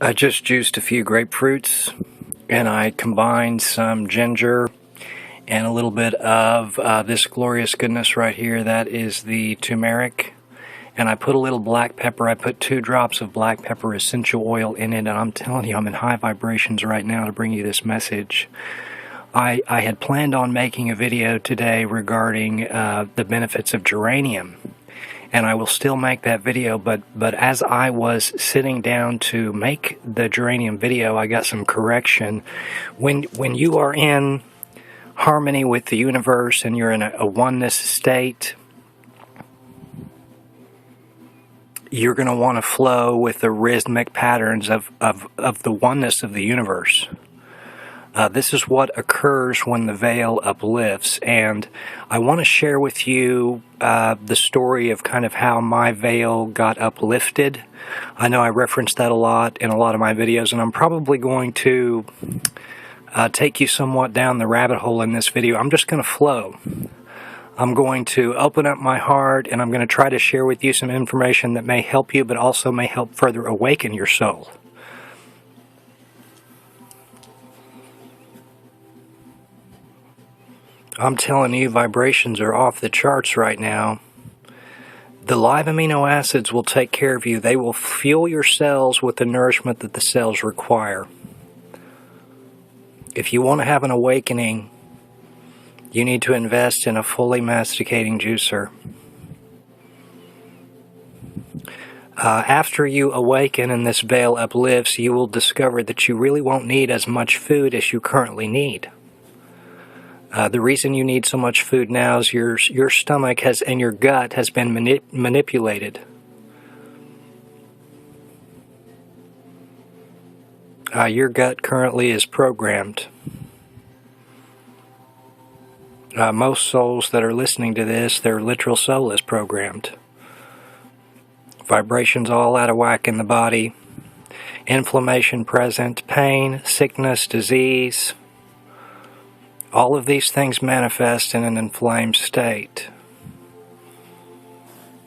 I just juiced a few grapefruits and I combined some ginger and a little bit of this glorious goodness right here. That is the turmeric. And I put a little black pepper. I put 2 drops of black pepper essential oil in it. And I'm telling you, I'm in high vibrations right now to bring you this message. I had planned on making a video today regarding the benefits of geranium. And I will still make that video, but as I was sitting down to make the geranium video, I got some correction. When you are in harmony with the universe and you're in a oneness state, you're going to want to flow with the rhythmic patterns of the oneness of the universe. This is what occurs when the veil uplifts, and I want to share with you the story of kind of how my veil got uplifted. I know I reference that a lot in a lot of my videos, and I'm probably going to take you somewhat down the rabbit hole in this video. I'm just going to flow. I'm going to open up my heart, and I'm going to try to share with you some information that may help you, but also may help further awaken your soul. I'm telling you, vibrations are off the charts right now. The live amino acids will take care of you. They will fuel your cells with the nourishment that the cells require. If you want to have an awakening, you need to invest in a fully masticating juicer. After you awaken and this veil uplifts, you will discover that you really won't need as much food as you currently need. The reason you need so much food now is your stomach has and your gut has been manipulated. Your gut currently is programmed. Most souls that are listening to this, their literal soul is programmed. Vibrations all out of whack in the body. Inflammation present, pain, sickness, disease. All of these things manifest in an inflamed state.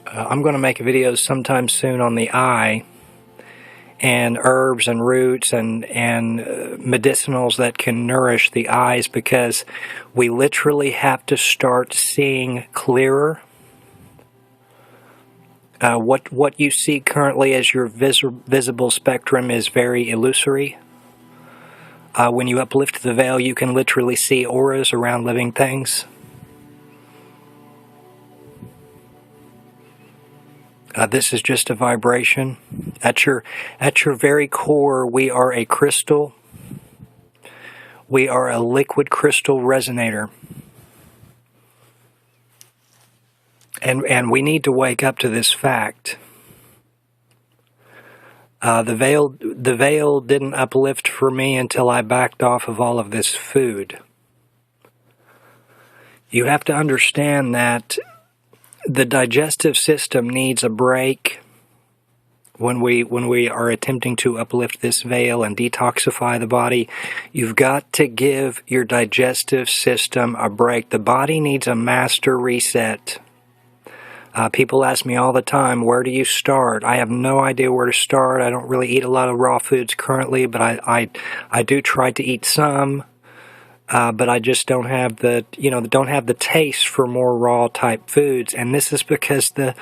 I'm going to make videos sometime soon on the eye and herbs and roots and medicinals that can nourish the eyes, because we literally have to start seeing clearer. What you see currently as your visible spectrum is very illusory. When you uplift the veil, you can literally see auras around living things. This is just a vibration. At your very core, we are a crystal. We are a liquid crystal resonator. And we need to wake up to this fact. The veil didn't uplift for me until I backed off of all of this food. You have to understand that the digestive system needs a break when we are attempting to uplift this veil and detoxify the body. You've got to give your digestive system a break. The body needs a master reset. People ask me all the time, where do you start? I have no idea where to start. I don't really eat a lot of raw foods currently, but I do try to eat some. But I just don't have the taste for more raw type foods, and this is because the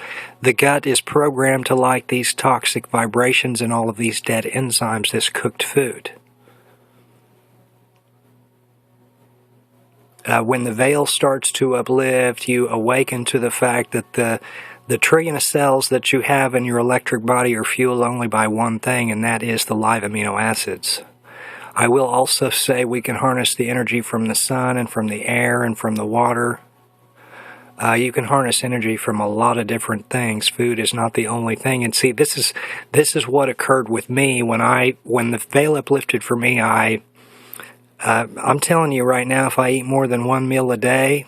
gut is programmed to like these toxic vibrations and all of these dead enzymes, this cooked food. When the veil starts to uplift, you awaken to the fact that the trillion of cells that you have in your electric body are fueled only by one thing, and that is the live amino acids. I will also say we can harness the energy from the sun and from the air and from the water. You can harness energy from a lot of different things. Food is not the only thing. And see, this is what occurred with me when the veil uplifted for me. I'm telling you right now, if I eat more than one meal a day,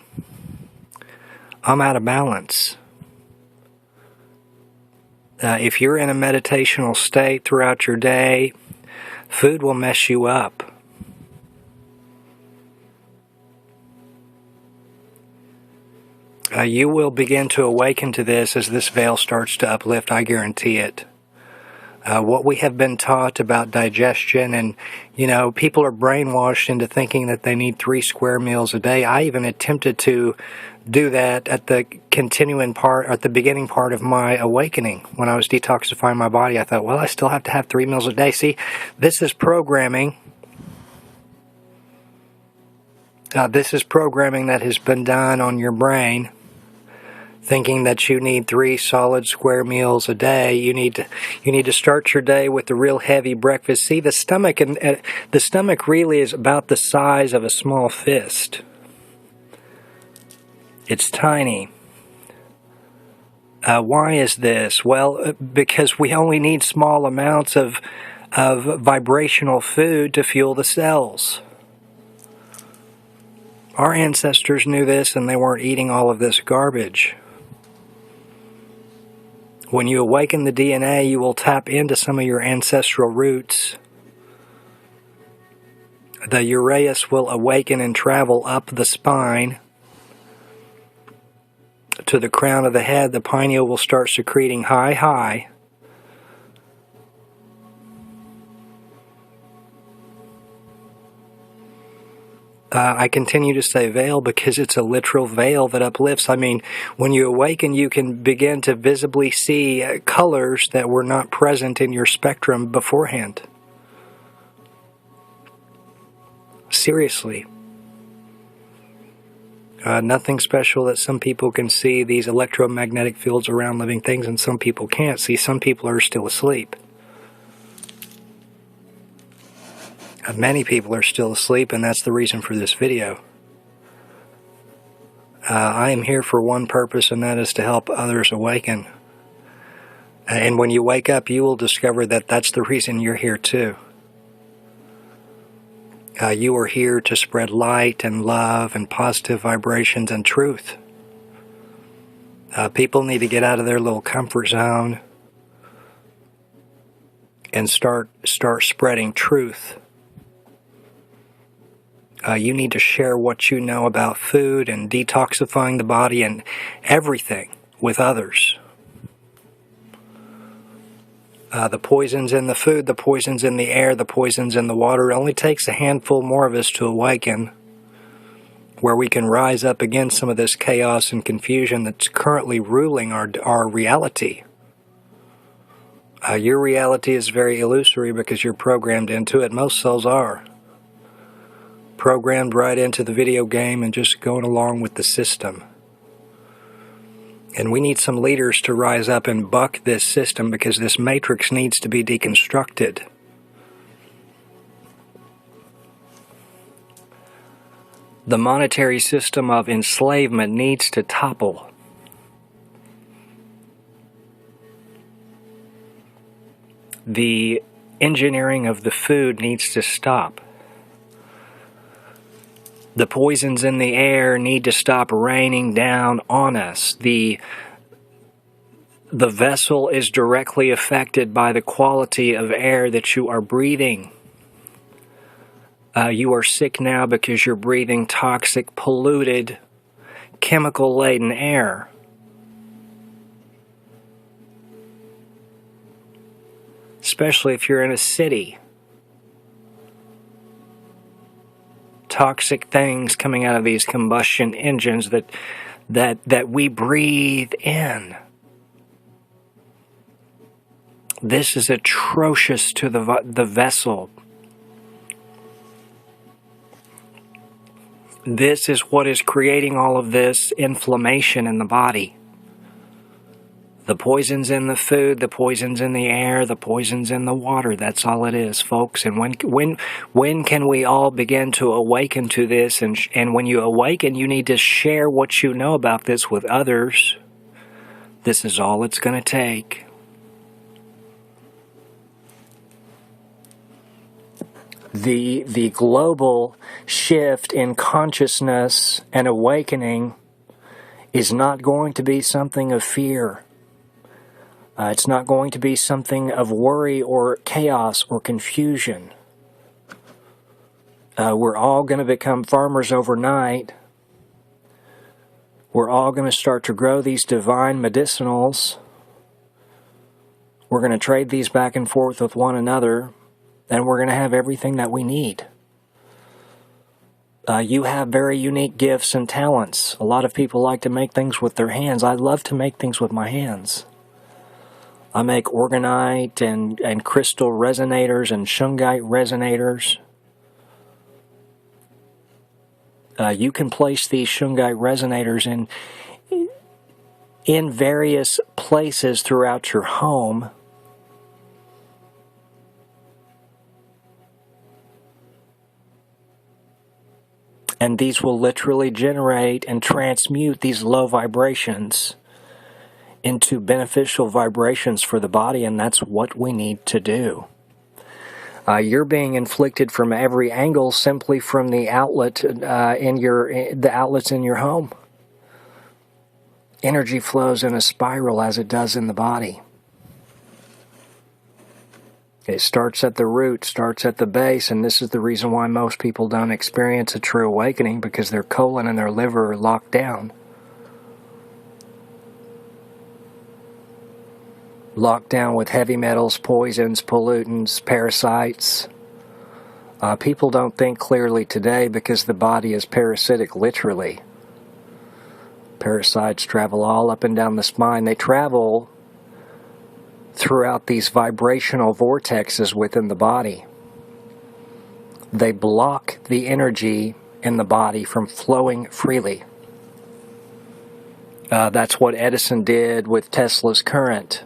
I'm out of balance. If you're in a meditational state throughout your day, food will mess you up. You will begin to awaken to this as this veil starts to uplift, I guarantee it. what we have been taught about digestion, and people are brainwashed into thinking that they need 3 square meals a day. I even attempted to do that at the beginning part of my awakening when I was detoxifying my body. I thought, well, I still have to have 3 meals a day. See, this is programming. This is programming that has been done on your brain, thinking that you need 3 solid square meals a day. You need to start your day with a real heavy breakfast. See, the stomach really is about the size of a small fist. It's tiny. Why is this? Well, because we only need small amounts of vibrational food to fuel the cells. Our ancestors knew this, and they weren't eating all of this garbage. When you awaken the DNA, you will tap into some of your ancestral roots. The Uraeus will awaken and travel up the spine to the crown of the head. The pineal will start secreting high. I continue to say veil because it's a literal veil that uplifts. I mean, when you awaken, you can begin to visibly see colors that were not present in your spectrum beforehand. Seriously. Nothing special that some people can see these electromagnetic fields around living things and some people can't. See, some people are still asleep. Many people are still asleep, and that's the reason for this video. I am here for one purpose, and that is to help others awaken. And when you wake up, you will discover that that's the reason you're here too. You are here to spread light and love and positive vibrations and truth. People need to get out of their little comfort zone and start spreading truth. You need to share what you know about food and detoxifying the body and everything with others. The poisons in the food, the poisons in the air, the poisons in the water. It only takes a handful more of us to awaken, where we can rise up against some of this chaos and confusion that's currently ruling our reality. Your reality is very illusory because you're programmed into it. Most souls are. Programmed right into the video game and just going along with the system. And we need some leaders to rise up and buck this system because this matrix needs to be deconstructed. The monetary system of enslavement needs to topple. The engineering of the food needs to stop. The poisons in the air need to stop raining down on us. The vessel is directly affected by the quality of air that you are breathing. You are sick now because you're breathing toxic, polluted, chemical-laden air. Especially if you're in a city. Toxic things coming out of these combustion engines that we breathe in. This is atrocious to the vessel. This is what is creating all of this inflammation in the body. The poisons in the food, the poisons in the air, the poisons in the water. That's all it is, folks. And when can we all begin to awaken to this? And when you awaken, you need to share what you know about this with others. This is all it's going to take. The global shift in consciousness and awakening is not going to be something of fear. It's not going to be something of worry or chaos or confusion. We're all going to become farmers overnight. We're all going to start to grow these divine medicinals. We're going to trade these back and forth with one another, and we're going to have everything that we need. You have very unique gifts and talents. A lot of people like to make things with their hands. I love to make things with my hands. I make orgonite and crystal resonators and shungite resonators. You can place these shungite resonators in various places throughout your home. And these will literally generate and transmute these low vibrations into beneficial vibrations for the body, and that's what we need to do. You're being inflicted from every angle simply from the outlet the outlets in your home. Energy flows in a spiral as it does in the body. It starts at the root, starts at the base, and this is the reason why most people don't experience a true awakening, because their colon and their liver are locked down. Locked down with heavy metals, poisons, pollutants, parasites. People don't think clearly today because the body is parasitic, literally. Parasites travel all up and down the spine. They travel throughout these vibrational vortexes within the body. They block the energy in the body from flowing freely. That's what Edison did with Tesla's current.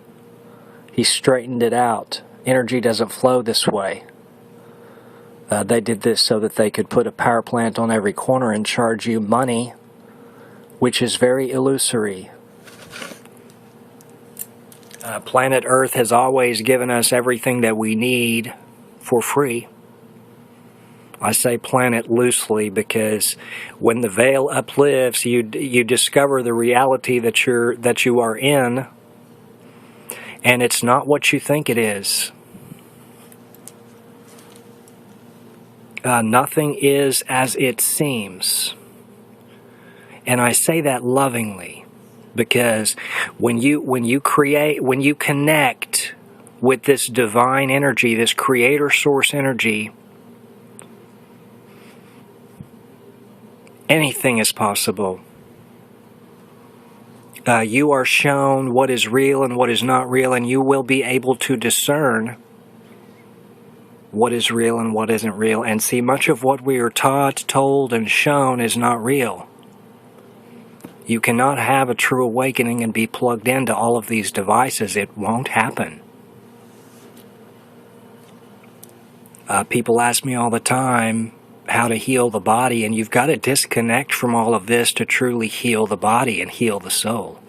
He straightened it out. Energy doesn't flow this way. They did this so that they could put a power plant on every corner and charge you money, which is very illusory. Planet Earth has always given us everything that we need for free. I say planet loosely because when the veil uplifts, you discover the reality that you are in, and it's not what you think it is. Nothing is as it seems. And I say that lovingly, because when you connect with this divine energy, this creator source energy, anything is possible. You are shown what is real and what is not real, and you will be able to discern what is real and what isn't real. And see, much of what we are taught, told, and shown is not real. You cannot have a true awakening and be plugged into all of these devices. It won't happen. People ask me all the time how to heal the body, and you've got to disconnect from all of this to truly heal the body and heal the soul.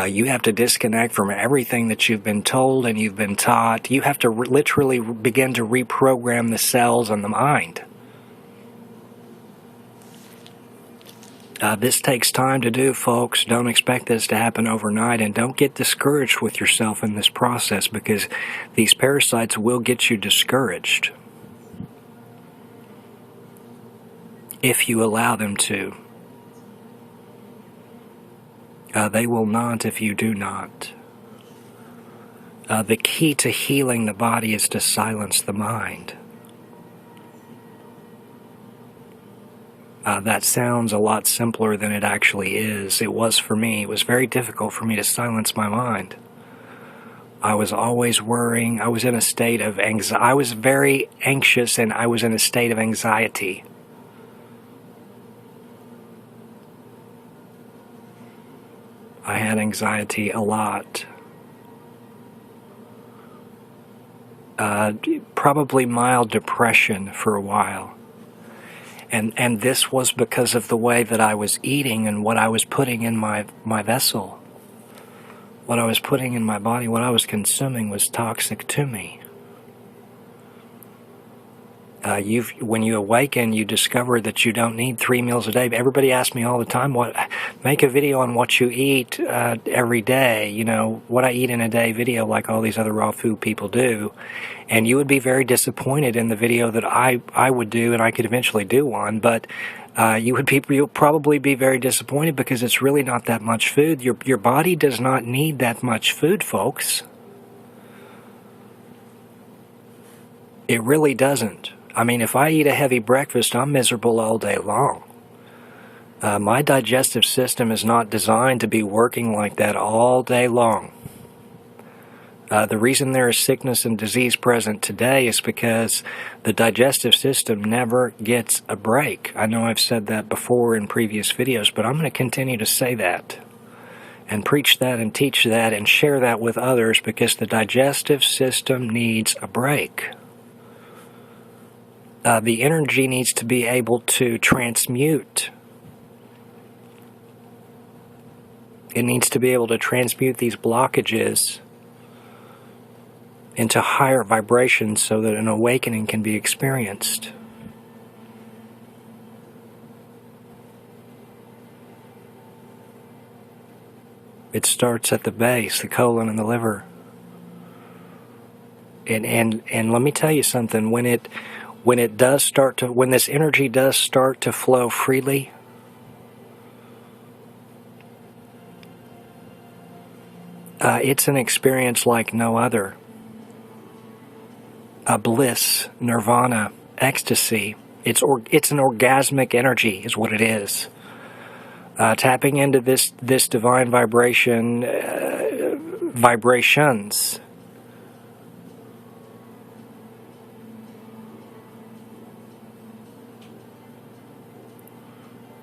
You have to disconnect from everything that you've been told and you've been taught. You have to literally begin to reprogram the cells and the mind. This takes time to do, folks. Don't expect this to happen overnight, and don't get discouraged with yourself in this process, because these parasites will get you discouraged if you allow them to. They will not if you do not. The key to healing the body is to silence the mind. That sounds a lot simpler than it actually is. It was for me. It was very difficult for me to silence my mind. I was always worrying. I was in a state of anxiety. I was very anxious, and I was in a state of anxiety. I had anxiety a lot. Probably mild depression for a while. And this was because of the way that I was eating and what I was putting in my vessel. What I was putting in my body, what I was consuming was toxic to me. When you awaken, you discover that you don't need 3 meals a day. Everybody asks me all the time, make a video on what you eat every day, what I eat in a day video, like all these other raw food people do. And you would be very disappointed in the video that I would do, and I could eventually do one. But you'll probably be very disappointed because it's really not that much food. Your body does not need that much food, folks. It really doesn't. I mean, if I eat a heavy breakfast, I'm miserable all day long. My digestive system is not designed to be working like that all day long. The reason there is sickness and disease present today is because the digestive system never gets a break. I know I've said that before in previous videos, but I'm going to continue to say that and preach that and teach that and share that with others because the digestive system needs a break. The energy needs to be able to transmute. It needs to be able to transmute these blockages into higher vibrations so that an awakening can be experienced. It starts at the base, the colon and the liver. And let me tell you something, when this energy does start to flow freely, it's an experience like no other. A bliss, nirvana, ecstasy. It's an orgasmic energy is what it is. Tapping into this divine vibrations.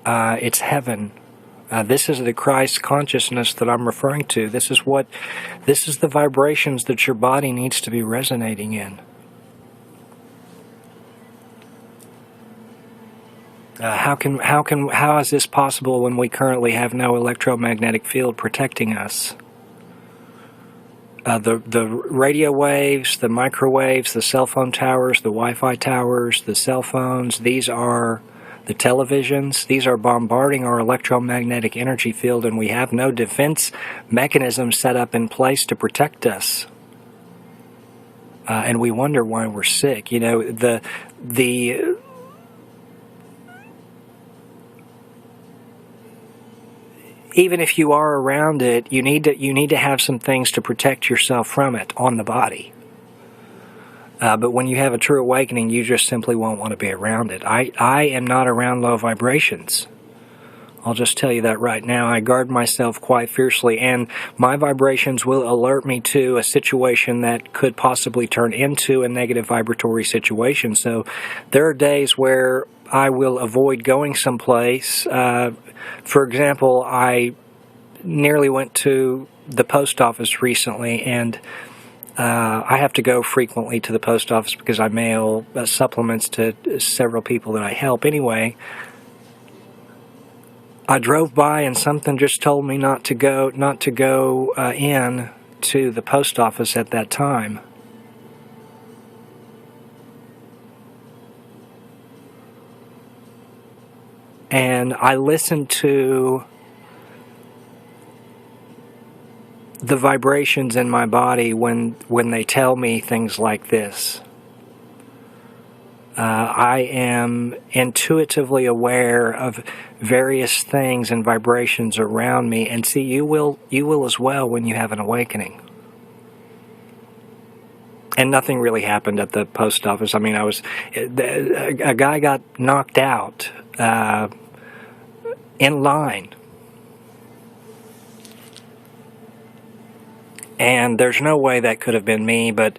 It's heaven. This is the Christ consciousness that I'm referring to. This is the vibrations that your body needs to be resonating in. How is this possible when we currently have no electromagnetic field protecting us? The radio waves, the microwaves, the cell phone towers, the Wi-Fi towers, the cell phones, these are the televisions, these are bombarding our electromagnetic energy field, and we have no defense mechanism set up in place to protect us. And we wonder why we're sick. You know, even if you are around it, you need to have some things to protect yourself from it on the body. But when you have a true awakening, you just simply won't want to be around it. I am not around low vibrations. I'll just tell you that right now. I guard myself quite fiercely, and my vibrations will alert me to a situation that could possibly turn into a negative vibratory situation. So there are days where I will avoid going someplace. For example, I nearly went to the post office recently, and I have to go frequently to the post office because I mail supplements to several people that I help. Anyway, I drove by and something just told me not to go in to the post office at that time. And I listened to the vibrations in my body when they tell me things like this. I am intuitively aware of various things and vibrations around me, and see, you will as well when you have an awakening. And nothing really happened at the post office. I mean, a guy got knocked out in line. And there's no way that could have been me, but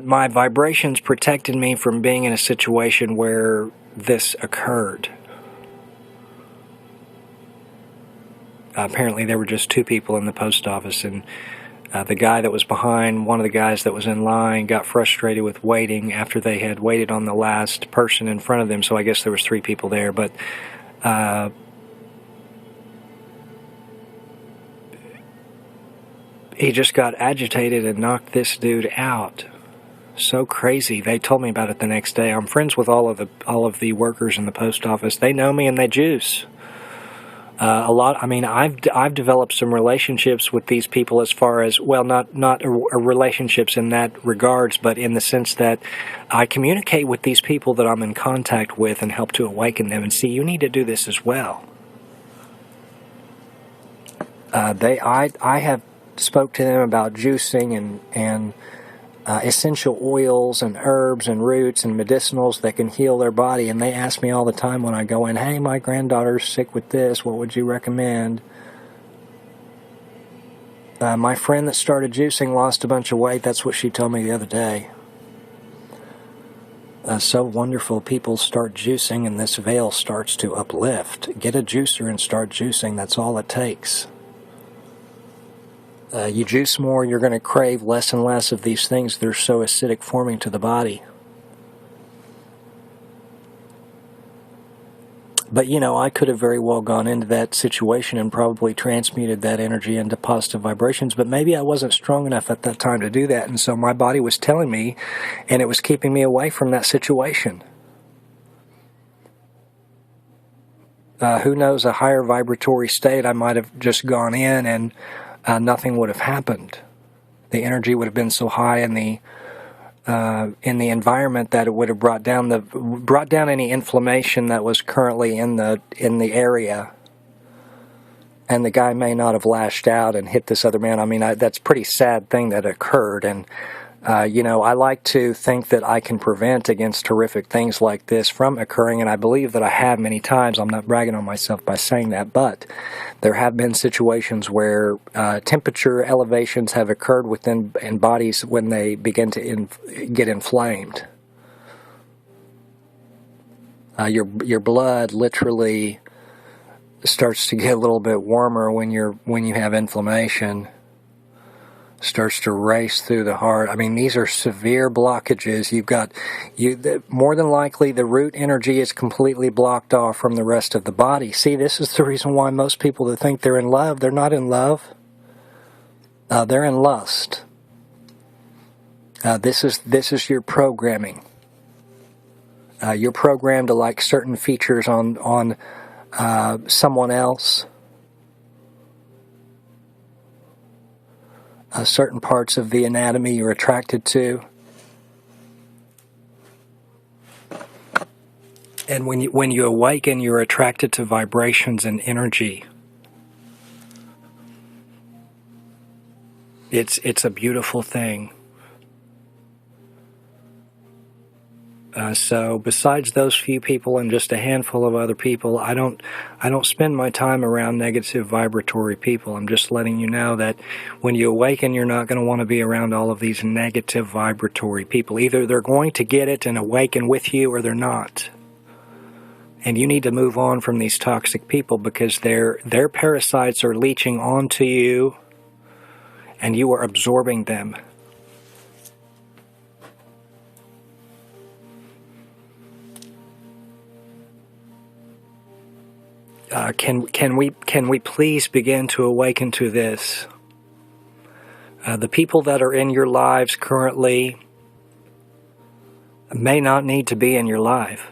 my vibrations protected me from being in a situation where this occurred. Apparently there were just two people in the post office, and the guy that was behind one of the guys that was in line got frustrated with waiting after they had waited on the last person in front of them, so I guess there was three people there, but he just got agitated and knocked this dude out. So crazy. They told me about it the next day. I'm friends with all of the workers in the post office. They know me and they juice. A lot. I mean, I've developed some relationships with these people as far as, well, not relationships in that regards, but in the sense that I communicate with these people that I'm in contact with and help to awaken them. And see, you need to do this as well. I have spoke to them about juicing and essential oils and herbs and roots and medicinals that can heal their body, and they ask me all the time when I go in, hey, my granddaughter's sick with this, what would you recommend? My friend that started juicing lost a bunch of weight. That's what she told me the other day. So wonderful. People start juicing and this veil starts to uplift. Get a juicer and start juicing. That's all it takes. You juice more, you're going to crave less and less of these things that are so acidic forming to the body. But, you know, I could have very well gone into that situation and probably transmuted that energy into positive vibrations, but maybe I wasn't strong enough at that time to do that, and so my body was telling me, and it was keeping me away from that situation. Who knows, a higher vibratory state, I might have just gone in and nothing would have happened. The energy would have been so high in the environment that it would have brought down any inflammation that was currently in the area, and the guy may not have lashed out and hit this other man. I mean, that's a pretty sad thing that occurred, and you know, I like to think that I can prevent against horrific things like this from occurring, and I believe that I have many times. I'm not bragging on myself by saying that, but there have been situations where temperature elevations have occurred within bodies when they begin to get inflamed. Your blood literally starts to get a little bit warmer when you have inflammation. Starts to race through the heart. I mean, these are severe blockages. More than likely the root energy is completely blocked off from the rest of the body. See, this is the reason why most people that think they're in love, they're not in love. They're in lust. This is your programming. You're programmed to like certain features on someone else. Certain parts of the anatomy you're attracted to. And when you awaken, you're attracted to vibrations and energy. It's a beautiful thing. So besides those few people and just a handful of other people, I don't spend my time around negative vibratory people. I'm just letting you know that when you awaken, you're not going to want to be around all of these negative vibratory people. Either they're going to get it and awaken with you, or they're not. And you need to move on from these toxic people because their parasites are leeching onto you, and you are absorbing them. Can we please begin to awaken to this? The people that are in your lives currently may not need to be in your life.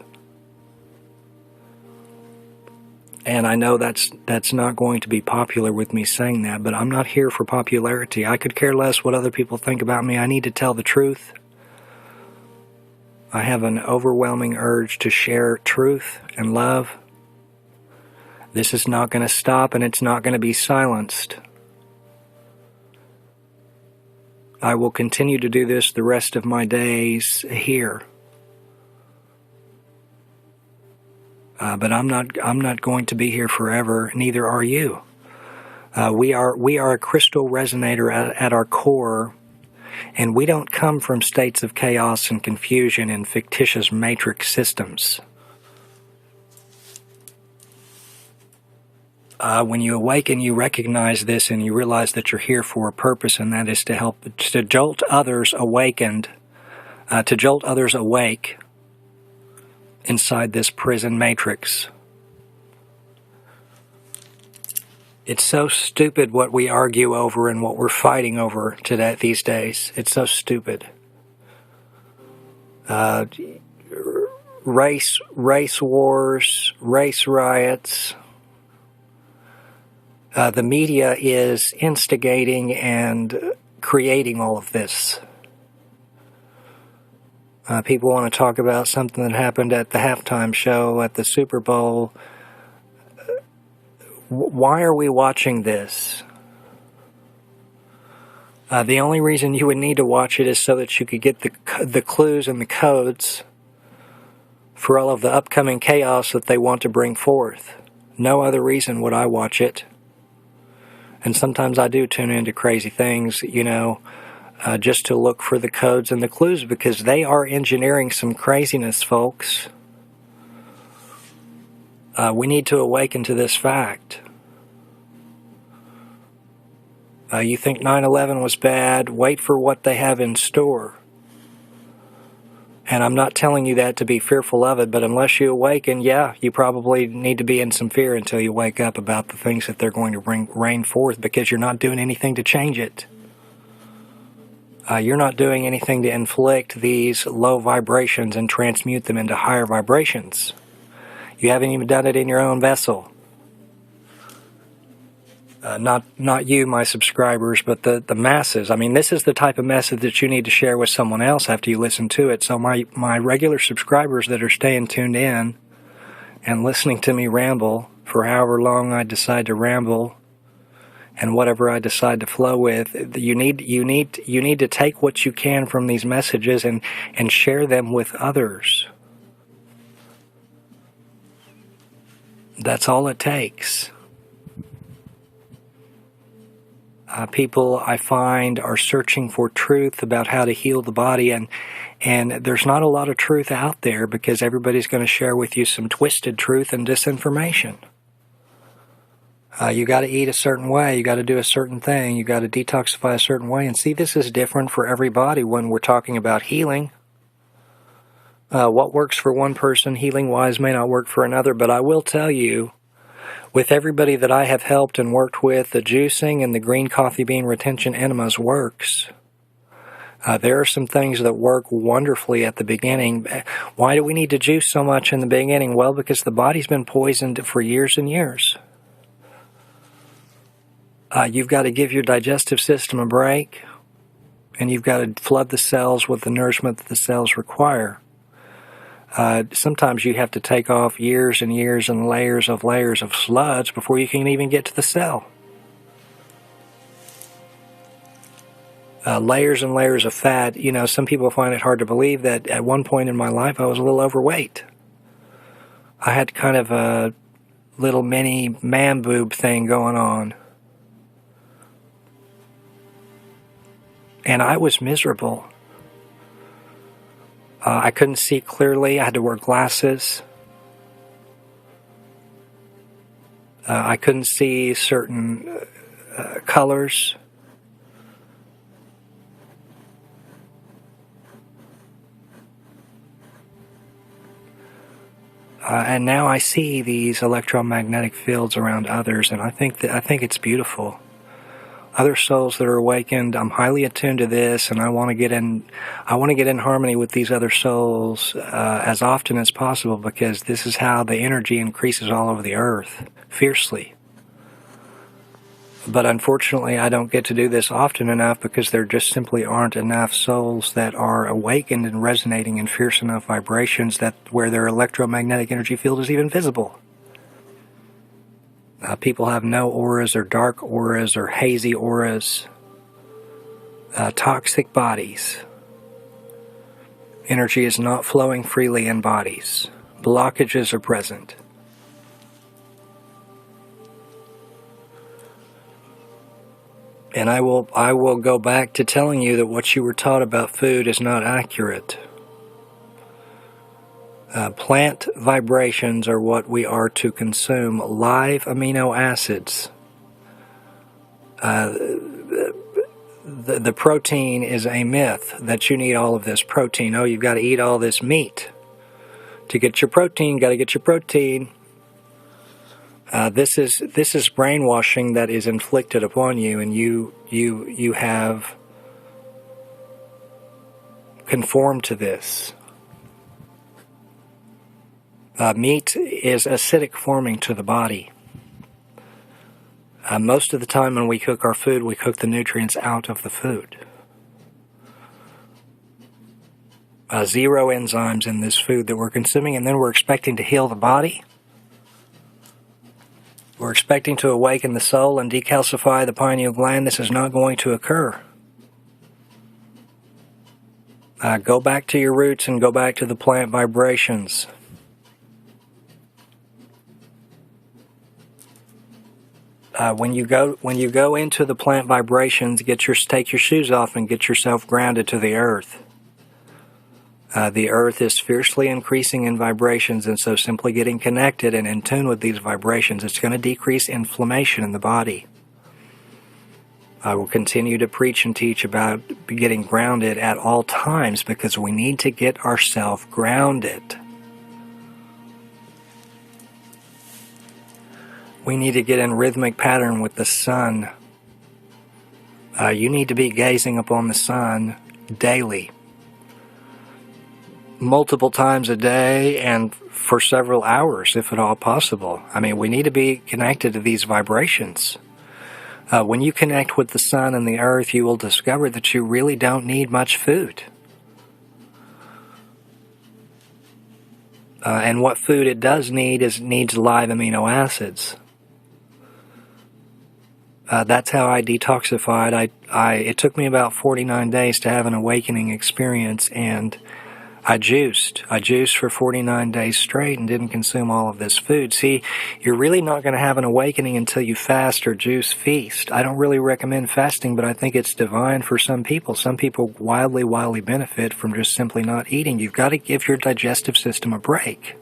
And I know that's not going to be popular with me saying that, but I'm not here for popularity. I could care less what other people think about me. I need to tell the truth. I have an overwhelming urge to share truth and love. This is not going to stop, and it's not going to be silenced. I will continue to do this the rest of my days here. But I'm not going to be here forever. Neither are you. We are a crystal resonator at our core, and we don't come from states of chaos and confusion and fictitious matrix systems. When you awaken, you recognize this and you realize that you're here for a purpose, and that is to help to jolt others awakened, to jolt others awake inside this prison matrix. It's so stupid what we argue over and what we're fighting over today these days. It's so stupid. Race wars, race riots. The media is instigating and creating all of this. People want to talk about something that happened at the halftime show at the Super Bowl. Why are we watching this? The only reason you would need to watch it is so that you could get the clues and the codes for all of the upcoming chaos that they want to bring forth. No other reason would I watch it. And sometimes I do tune into crazy things, just to look for the codes and the clues, because they are engineering some craziness, folks. We need to awaken to this fact. You think 9/11 was bad? Wait for what they have in store. And I'm not telling you that to be fearful of it, but unless you awaken, yeah, you probably need to be in some fear until you wake up about the things that they're going to rain forth, because you're not doing anything to change it. You're not doing anything to inflict these low vibrations and transmute them into higher vibrations. You haven't even done it in your own vessel. Not you, my subscribers, but the masses. I mean, this is the type of message that you need to share with someone else after you listen to it. So my regular subscribers that are staying tuned in and listening to me ramble for however long I decide to ramble and whatever I decide to flow with, you need to take what you can from these messages and share them with others. That's all it takes. People, I find, are searching for truth about how to heal the body, and there's not a lot of truth out there because everybody's going to share with you some twisted truth and disinformation. You got to eat a certain way, you got to do a certain thing, you got to detoxify a certain way, and see, this is different for everybody when we're talking about healing. What works for one person healing-wise may not work for another, but I will tell you, with everybody that I have helped and worked with, the juicing and the green coffee bean retention enemas works. There are some things that work wonderfully at the beginning. Why do we need to juice so much in the beginning? Well, because the body's been poisoned for years and years. You've got to give your digestive system a break, and you've got to flood the cells with the nourishment that the cells require. Sometimes you have to take off years and years and layers of sludge before you can even get to the cell. Layers and layers of fat. Some people find it hard to believe that at one point in my life I was a little overweight. I had kind of a little mini man boob thing going on. And I was miserable. I couldn't see clearly. I had to wear glasses. I couldn't see certain colors. And now I see these electromagnetic fields around others, and I think it's beautiful. Other souls that are awakened, I'm highly attuned to this, and I want to get in harmony with these other souls as often as possible, because this is how the energy increases all over the earth, fiercely. But unfortunately, I don't get to do this often enough because there just simply aren't enough souls that are awakened and resonating in fierce enough vibrations that where their electromagnetic energy field is even visible. People have no auras or dark auras or hazy auras, toxic bodies. Energy is not flowing freely in bodies. Blockages are present. And I will go back to telling you that what you were taught about food is not accurate. Plant vibrations are what we are to consume. Live amino acids. The protein is a myth that you need all of this protein. Oh, you've got to eat all this meat. To get your protein, got to get your protein. This is brainwashing that is inflicted upon you, and you have conformed to this. Meat is acidic forming to the body. Most of the time when we cook our food, we cook the nutrients out of the food. Zero enzymes in this food that we're consuming, and then we're expecting to heal the body. We're expecting to awaken the soul and decalcify the pineal gland. This is not going to occur. Go back to your roots and go back to the plant vibrations. When you go into the plant vibrations, take your shoes off and get yourself grounded to the earth. The earth is fiercely increasing in vibrations, and so simply getting connected and in tune with these vibrations, it's going to decrease inflammation in the body. I will continue to preach and teach about getting grounded at all times because we need to get ourselves grounded. We need to get in rhythmic pattern with the sun. You need to be gazing upon the sun daily, multiple times a day, and for several hours, if at all possible. I mean, we need to be connected to these vibrations. When you connect with the sun and the earth, you will discover that you really don't need much food. And what food it does need needs live amino acids. That's how I detoxified. It took me about 49 days to have an awakening experience, and I juiced. I juiced for 49 days straight and didn't consume all of this food. See, you're really not going to have an awakening until you fast or juice feast. I don't really recommend fasting, but I think it's divine for some people. Some people wildly benefit from just simply not eating. You've got to give your digestive system a break.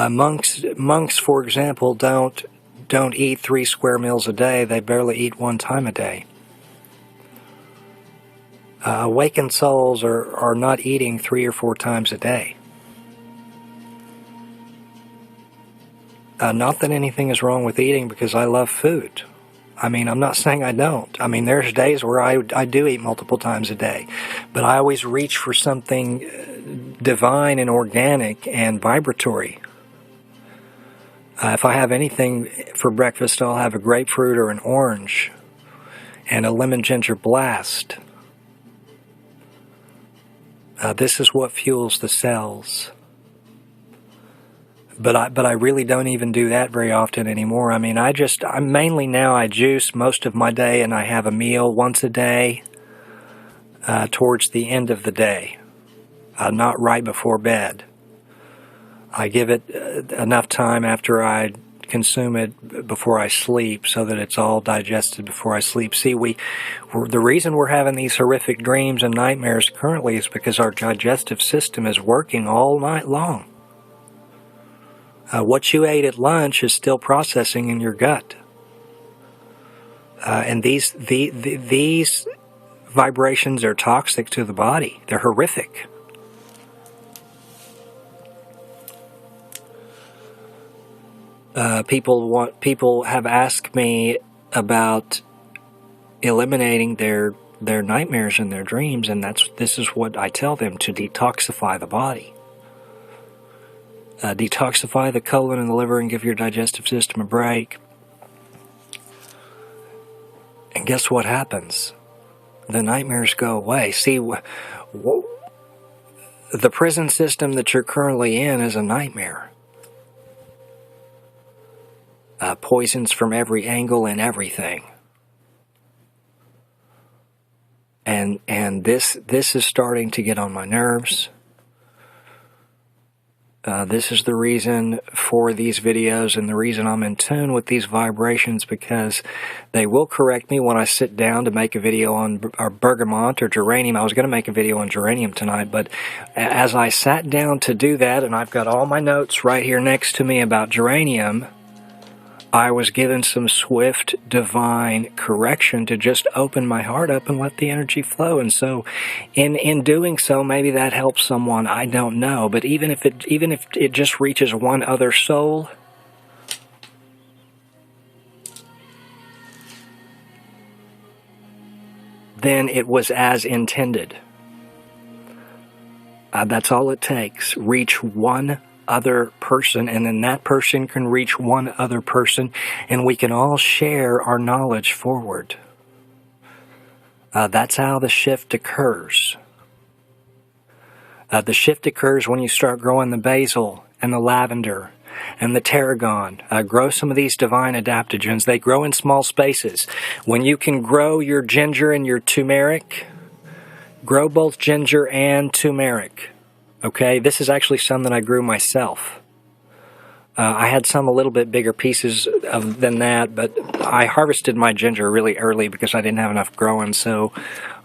Monks, for example, don't eat 3 square meals a day. They barely eat 1 time a day. Awakened souls are not eating 3 or 4 times a day. Not that anything is wrong with eating, because I love food. I mean, I'm not saying I don't. I mean, there's days where I do eat multiple times a day. But I always reach for something divine and organic and vibratory. If I have anything for breakfast, I'll have a grapefruit or an orange and a lemon ginger blast. This is what fuels the cells. But I really don't even do that very often anymore. I mean, I mainly now I juice most of my day, and I have a meal once a day towards the end of the day, not right before bed. I give it enough time after I consume it before I sleep so that it's all digested before I sleep. See, the reason we're having these horrific dreams and nightmares currently is because our digestive system is working all night long. What you ate at lunch is still processing in your gut. And these vibrations are toxic to the body. They're horrific. People have asked me about eliminating their nightmares and their dreams, and this is what I tell them: to detoxify the body. Detoxify the colon and the liver and give your digestive system a break. And guess what happens? The nightmares go away. See, the prison system that you're currently in is a nightmare. Poisons from every angle and everything. And this is starting to get on my nerves. This is the reason for these videos and the reason I'm in tune with these vibrations, because they will correct me when I sit down to make a video on bergamot or geranium. I was going to make a video on geranium tonight, but as I sat down to do that, and I've got all my notes right here next to me about geranium, I was given some swift divine correction to just open my heart up and let the energy flow. And so in doing so, maybe that helps someone, I don't know. But even if it just reaches one other soul, then it was as intended. That's all it takes. Reach one other person, and then that person can reach one other person, and we can all share our knowledge forward. That's how the shift occurs. The shift occurs when you start growing the basil and the lavender and the tarragon. Grow some of these divine adaptogens. They grow in small spaces. When you can grow your ginger and your turmeric, grow both ginger and turmeric. Okay, this is actually some that I grew myself. I had some a little bit bigger pieces than that, but I harvested my ginger really early because I didn't have enough growing, so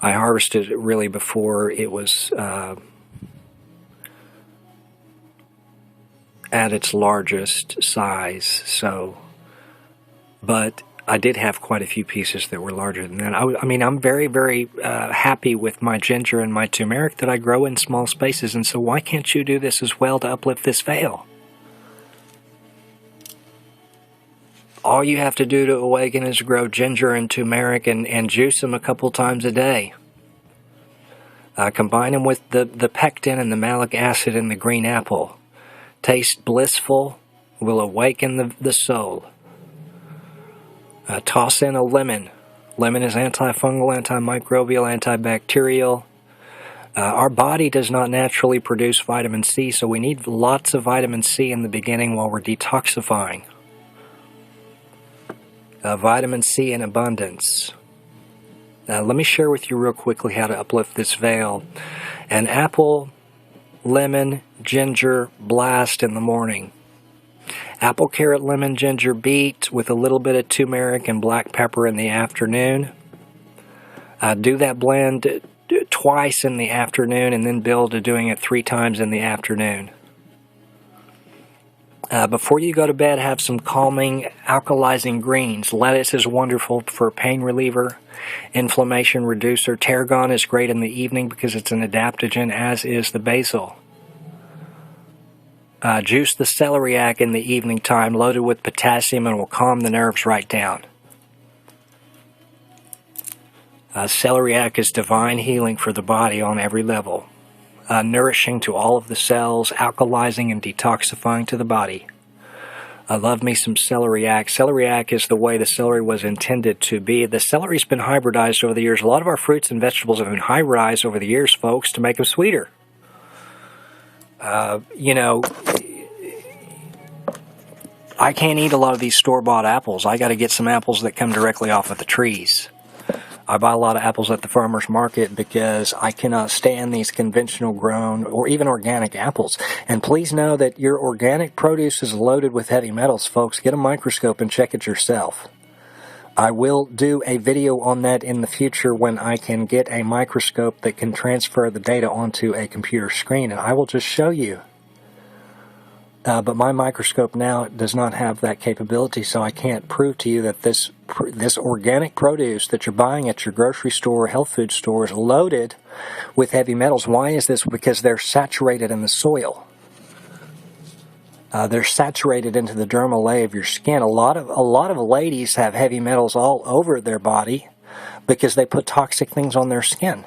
I harvested it really before it was at its largest size. But I did have quite a few pieces that were larger than that. I mean, I'm very, very happy with my ginger and my turmeric that I grow in small spaces, and so why can't you do this as well to uplift this veil? All you have to do to awaken is grow ginger and turmeric and juice them a couple times a day. Combine them with the pectin and the malic acid in the green apple. Taste blissful, will awaken the soul. Toss in a lemon. Lemon is antifungal, antimicrobial, antibacterial. Our body does not naturally produce vitamin C, so we need lots of vitamin C in the beginning while we're detoxifying. Vitamin C in abundance. Let me share with you real quickly how to uplift this veil. An apple, lemon, ginger blast in the morning. Apple, carrot, lemon, ginger beet with a little bit of turmeric and black pepper in the afternoon. Do that blend twice in the afternoon and then build to doing it 3 times in the afternoon. Before you go to bed, have some calming, alkalizing greens. Lettuce is wonderful for pain reliever, inflammation reducer. Tarragon is great in the evening because it's an adaptogen, as is the basil. Juice the celeriac in the evening time, loaded with potassium, and will calm the nerves right down. Celeriac is divine healing for the body on every level. Nourishing to all of the cells, alkalizing and detoxifying to the body. I love me some celeriac. Celeriac is the way the celery was intended to be. The celery's been hybridized over the years. A lot of our fruits and vegetables have been hybridized over the years, folks, to make them sweeter. You know, I can't eat a lot of these store-bought apples. I got to get some apples that come directly off of the trees. I buy a lot of apples at the farmer's market because I cannot stand these conventional grown or even organic apples. And please know that your organic produce is loaded with heavy metals, folks. Get a microscope and check it yourself. I will do a video on that in the future when I can get a microscope that can transfer the data onto a computer screen, and I will just show you. But my microscope now does not have that capability, so I can't prove to you that this organic produce that you're buying at your grocery store or health food store is loaded with heavy metals. Why is this? Because they're saturated in the soil. They're saturated into the dermal layer of your skin. A lot of ladies have heavy metals all over their body because they put toxic things on their skin.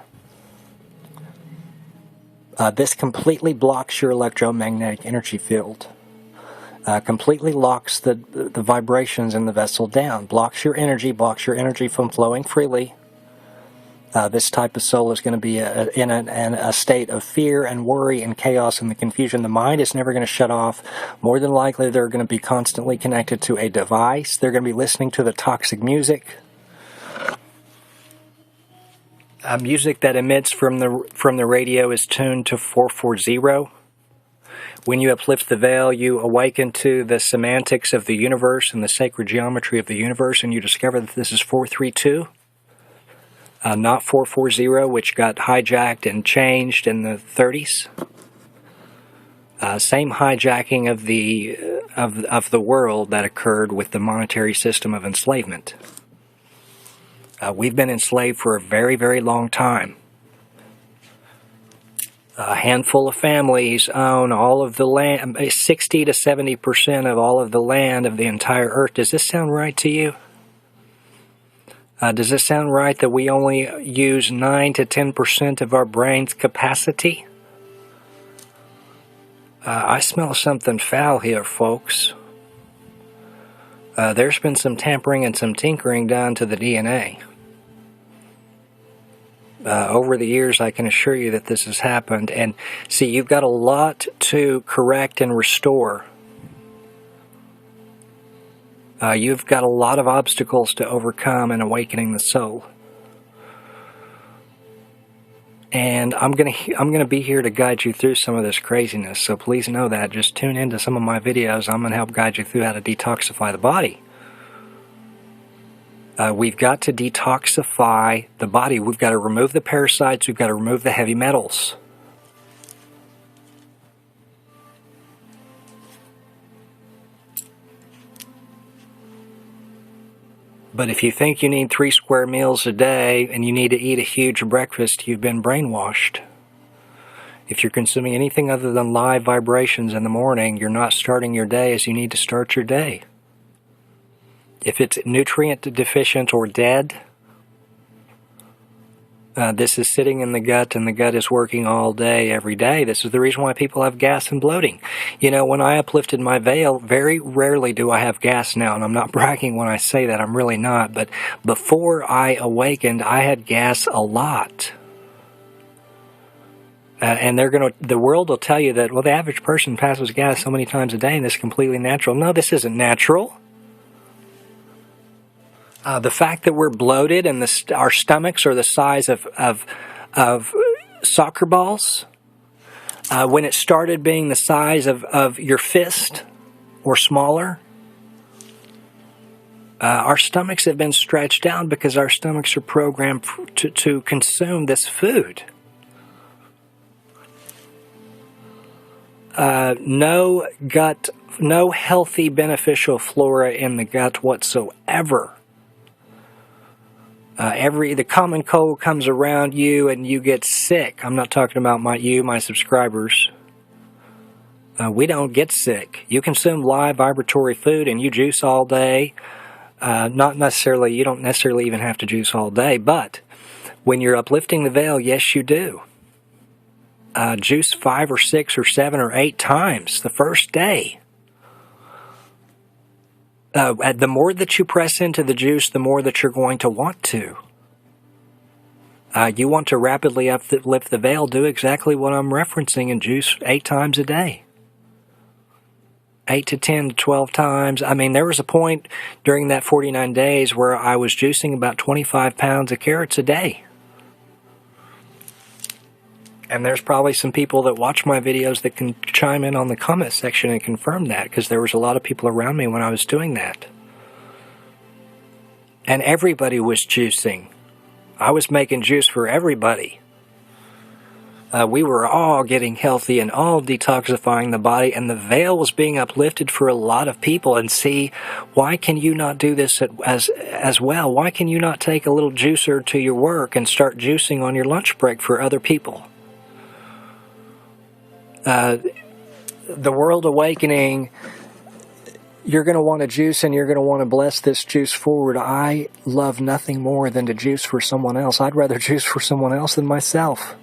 This completely blocks your electromagnetic energy field. Completely locks the vibrations in the vessel down. Blocks your energy from flowing freely. This type of soul is going to be in a state of fear and worry and chaos and the confusion. The mind is never going to shut off. More than likely, they're going to be constantly connected to a device. They're going to be listening to the toxic music. Music that emits from the radio is tuned to 440. When you uplift the veil, you awaken to the semantics of the universe and the sacred geometry of the universe, and you discover that this is 432, not 440, which got hijacked and changed in the 30s. Same hijacking of the world that occurred with the monetary system of enslavement. We've been enslaved for a very, very long time. A handful of families own all of the land, 60 to 70% of all of the land of the entire earth. Does this sound right to you? Does this sound right that we only use 9 to 10% of our brain's capacity? I smell something foul here, folks. There's been some tampering and some tinkering done to the DNA. Over the years, I can assure you that this has happened. And see, you've got a lot to correct and restore. You've got a lot of obstacles to overcome in awakening the soul. And I'm gonna be here to guide you through some of this craziness. So please know that. Just tune into some of my videos. I'm gonna help guide you through how to detoxify the body. We've got to detoxify the body. We've got to remove the parasites. We've got to remove the heavy metals. But if you think you need 3 square meals a day and you need to eat a huge breakfast, you've been brainwashed. If you're consuming anything other than live vibrations in the morning, you're not starting your day as you need to start your day. If it's nutrient deficient or dead, this is sitting in the gut, and the gut is working all day, every day. This is the reason why people have gas and bloating. You know, when I uplifted my veil, very rarely do I have gas now, and I'm not bragging when I say that, I'm really not. But before I awakened, I had gas a lot. And the world will tell you that, well, the average person passes gas so many times a day, and this is completely natural. No, this isn't natural. The fact that we're bloated and our stomachs are the size of soccer balls, when it started being the size of your fist or smaller, our stomachs have been stretched out because our stomachs are programmed to consume this food. No healthy beneficial flora in the gut whatsoever. The common cold comes around you and you get sick. I'm not talking about my subscribers. We don't get sick. You consume live vibratory food and you juice all day. You don't necessarily even have to juice all day, but when you're uplifting the veil, yes, you do. Juice 5 or 6 or 7 or 8 times the first day. The more that you press into the juice, the more that you're going to want to. You want to rapidly uplift the veil, do exactly what I'm referencing and juice 8 times a day. 8 to 10 to 12 times. I mean, there was a point during that 49 days where I was juicing about 25 pounds of carrots a day. And there's probably some people that watch my videos that can chime in on the comment section and confirm that, because there was a lot of people around me when I was doing that. And everybody was juicing. I was making juice for everybody. We were all getting healthy and all detoxifying the body, and the veil was being uplifted for a lot of people. And see, why can you not do this as well? Why can you not take a little juicer to your work and start juicing on your lunch break for other people? The world awakening, you're going to want to juice and you're going to want to bless this juice forward. I love nothing more than to juice for someone else. I'd rather juice for someone else than myself.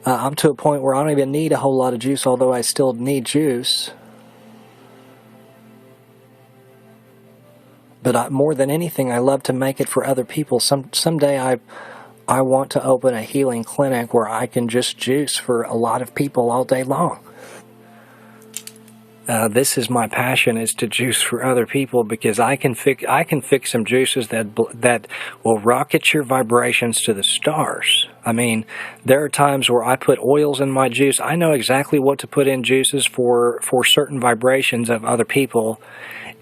I'm to a point where I don't even need a whole lot of juice, although I still need juice. But more than anything, I love to make it for other people. Someday I want to open a healing clinic where I can just juice for a lot of people all day long. This is my passion, is to juice for other people, because I can fix some juices that will rocket your vibrations to the stars. I mean, there are times where I put oils in my juice. I know exactly what to put in juices for certain vibrations of other people,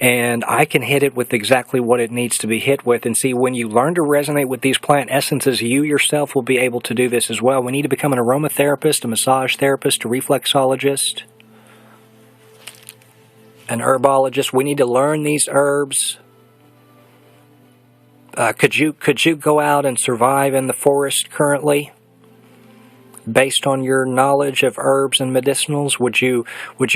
and I can hit it with exactly what it needs to be hit with. And see, when you learn to resonate with these plant essences, you yourself will be able to do this as well. We need to become an aromatherapist, a massage therapist, a reflexologist, an herbologist. We need to learn these herbs. Could you go out and survive in the forest currently, based on your knowledge of herbs and medicinals? Would you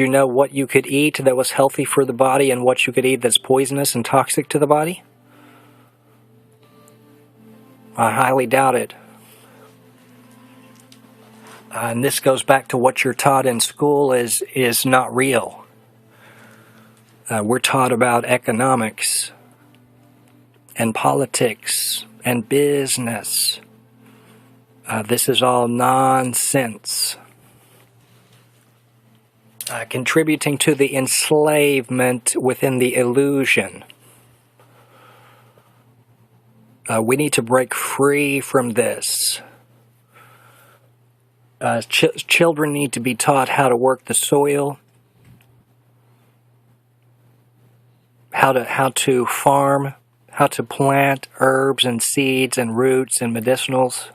know what you could eat that was healthy for the body and what you could eat that's poisonous and toxic to the body? I highly doubt it. And this goes back to what you're taught in school is not real. We're taught about economics and politics and business. This is all nonsense. Contributing to the enslavement within the illusion. We need to break free from this. Children need to be taught how to work the soil, how to farm, how to plant herbs and seeds and roots and medicinals,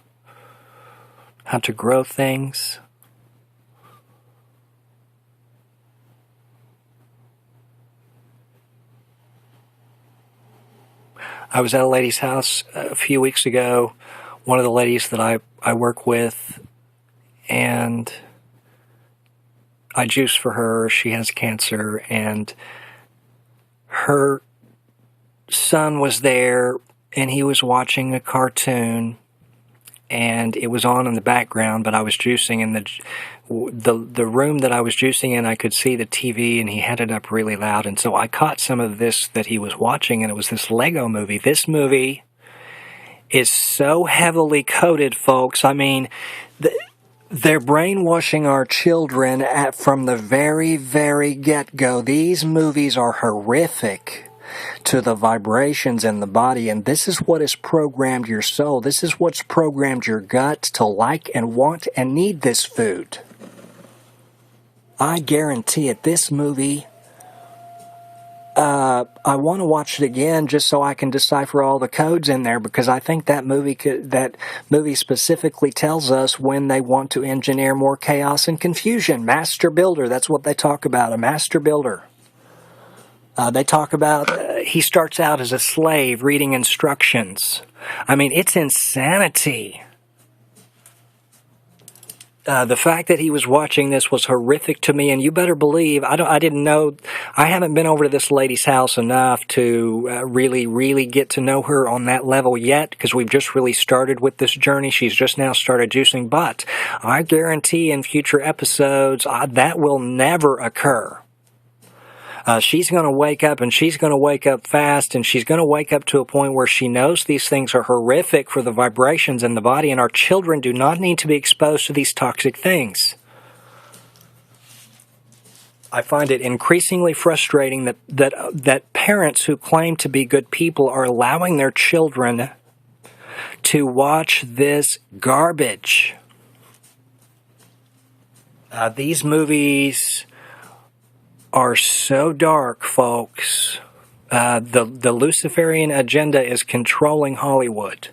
how to grow things. I was at a lady's house a few weeks ago, one of the ladies that I work with, and I juice for her. She has cancer, and her son was there, and he was watching a cartoon, and it was on in the background, but I was juicing in the room that I was juicing in. I could see the TV, and he had it up really loud, and so I caught some of this that he was watching, and it was this Lego movie. This movie is so heavily coded, folks. I mean, they're brainwashing our children from the very, very get-go. These movies are horrific to the vibrations in the body, and this is what has programmed your soul. This is what's programmed your gut to like and want and need this food. I guarantee it. This movie, I want to watch it again just so I can decipher all the codes in there, because I think that movie specifically tells us when they want to engineer more chaos and confusion. Master builder, that's what they talk about, a master builder. They talk about he starts out as a slave reading instructions. I mean, it's insanity. The fact that he was watching this was horrific to me, and you better believe I didn't know. I haven't been over to this lady's house enough to really get to know her on that level yet, because we've just really started with this journey. She's just now started juicing, but I guarantee in future episodes that will never occur. She's going to wake up, and she's going to wake up fast, and she's going to wake up to a point where she knows these things are horrific for the vibrations in the body, and our children do not need to be exposed to these toxic things. I find it increasingly frustrating that parents who claim to be good people are allowing their children to watch this garbage. These movies are so dark, folks. The Luciferian agenda is controlling Hollywood.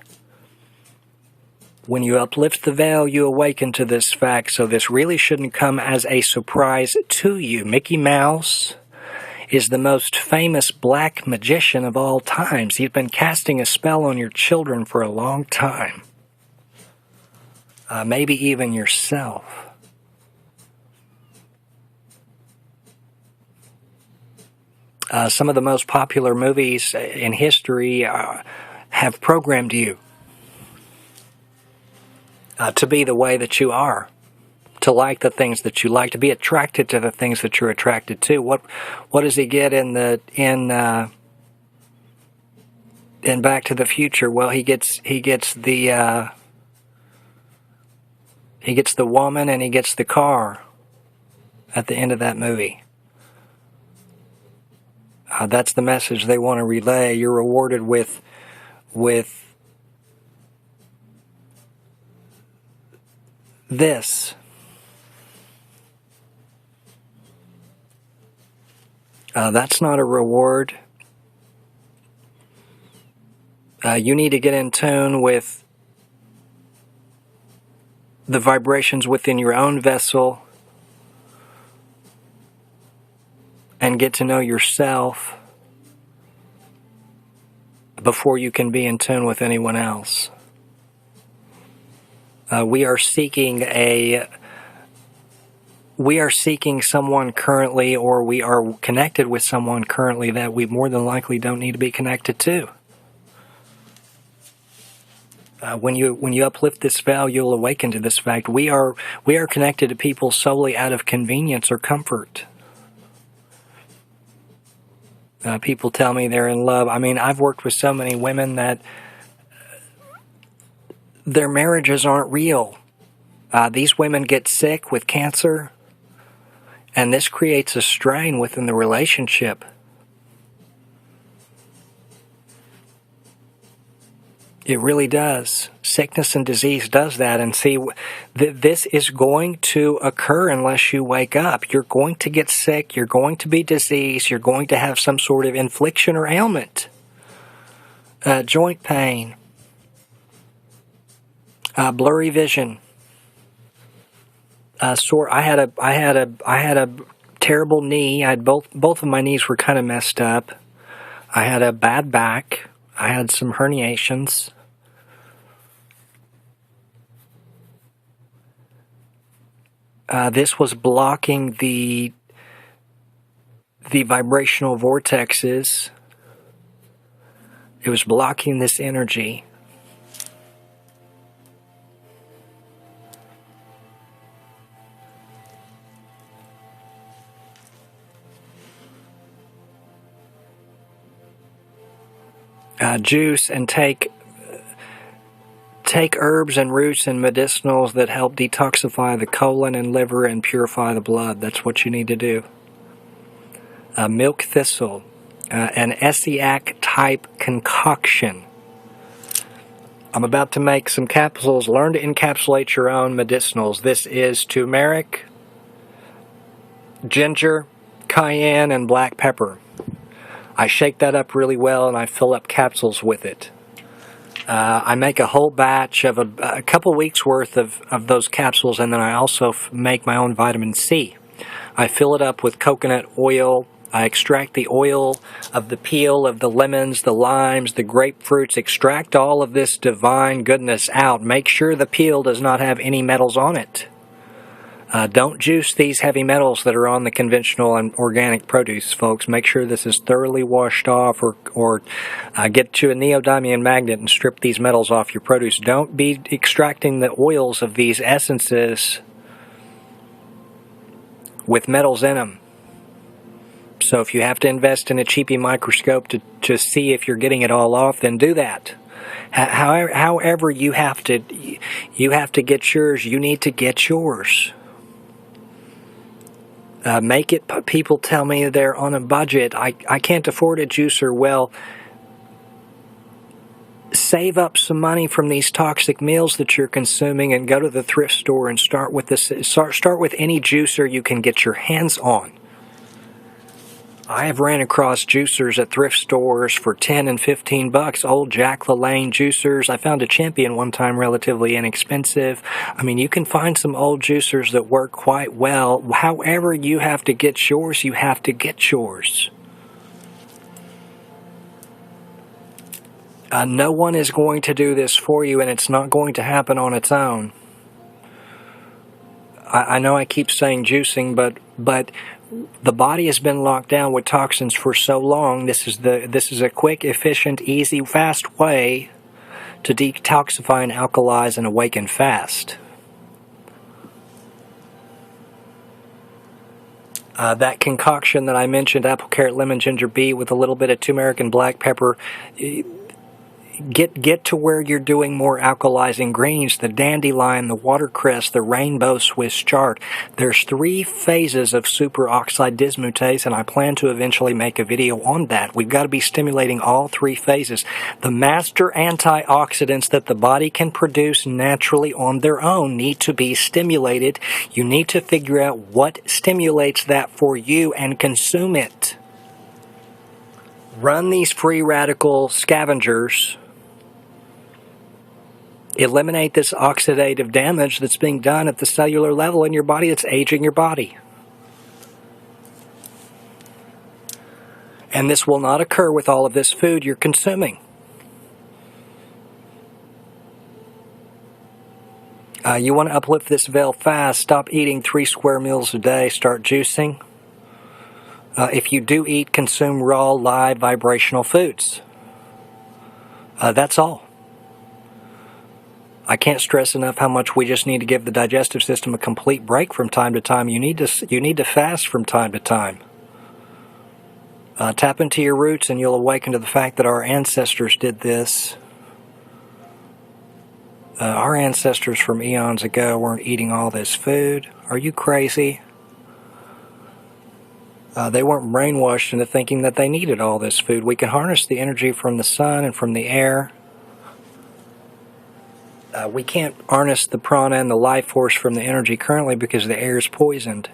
When you uplift the veil, you awaken to this fact, so this really shouldn't come as a surprise to you. Mickey Mouse is the most famous black magician of all times. He's been casting a spell on your children for a long time. Maybe even yourself. Some of the most popular movies in history have programmed you to be the way that you are, to like the things that you like, to be attracted to the things that you're attracted to. What does he get in Back to the Future? Well, he gets the woman, and he gets the car at the end of that movie. That's the message they want to relay. You're rewarded with this. That's not a reward. You need to get in tune with the vibrations within your own vessel and get to know yourself before you can be in tune with anyone else. We are seeking someone currently, or we are connected with someone currently that we more than likely don't need to be connected to. When you uplift this veil, you'll awaken to this fact. We are connected to people solely out of convenience or comfort. People tell me they're in love. I mean, I've worked with so many women that their marriages aren't real. These women get sick with cancer, and this creates a strain within the relationship. It really does. Sickness and disease does that. And see, this is going to occur unless you wake up. You're going to get sick. You're going to be diseased. You're going to have some sort of infliction or ailment. Joint pain. Blurry vision. Sore. I had a terrible knee. I had both of my knees were kind of messed up. I had a bad back. I had some herniations. This was blocking the vibrational vortexes. It was blocking this energy. Juice and take herbs and roots and medicinals that help detoxify the colon and liver and purify the blood. That's what you need to do. Milk thistle, an Essiac type concoction. I'm about to make some capsules. Learn to encapsulate your own medicinals. This is turmeric, ginger, cayenne, and black pepper. I shake that up really well and I fill up capsules with it. I make a whole batch of a couple weeks worth of those capsules, and then I also make my own vitamin C. I fill it up with coconut oil. I extract the oil of the peel of the lemons, the limes, the grapefruits, extract all of this divine goodness out. Make sure the peel does not have any metals on it. Don't juice these heavy metals that are on the conventional and organic produce, folks. Make sure this is thoroughly washed off, or get to a neodymium magnet and strip these metals off your produce. Don't be extracting the oils of these essences with metals in them. So if you have to invest in a cheapy microscope to see if you're getting it all off, then do that. However you have to get yours, you need to get yours. Make it. People tell me they're on a budget. I can't afford a juicer. Well, save up some money from these toxic meals that you're consuming and go to the thrift store and start with any juicer you can get your hands on. I have ran across juicers at thrift stores for $10 and $15, old Jack LaLanne juicers. I found a Champion one time relatively inexpensive. I mean, you can find some old juicers that work quite well. However you have to get yours, you have to get yours. No one is going to do this for you, and it's not going to happen on its own. I know I keep saying juicing, but the body has been locked down with toxins for so long. This is a quick, efficient, easy, fast way to detoxify and alkalize and awaken fast. That concoction that I mentioned, apple, carrot, lemon, ginger, beet, with a little bit of turmeric and black pepper. Get to where you're doing more alkalizing greens, the dandelion, the watercress, the rainbow Swiss chard. There's 3 phases of superoxide dismutase, and I plan to eventually make a video on that. We've got to be stimulating all 3 phases. The master antioxidants that the body can produce naturally on their own need to be stimulated. You need to figure out what stimulates that for you and consume it. Run these free radical scavengers. Eliminate this oxidative damage that's being done at the cellular level in your body that's aging your body. And this will not occur with all of this food you're consuming. You want to uplift this veil fast. Stop eating 3 square meals a day. Start juicing. If you do eat, consume raw, live, vibrational foods. That's all. I can't stress enough how much we just need to give the digestive system a complete break from time to time. You need to fast from time to time. Tap into your roots and you'll awaken to the fact that our ancestors did this. Our ancestors from eons ago weren't eating all this food. Are you crazy? They weren't brainwashed into thinking that they needed all this food. We can harness the energy from the sun and from the air. We can't harness the prana and the life force from the energy currently because the air is poisoned.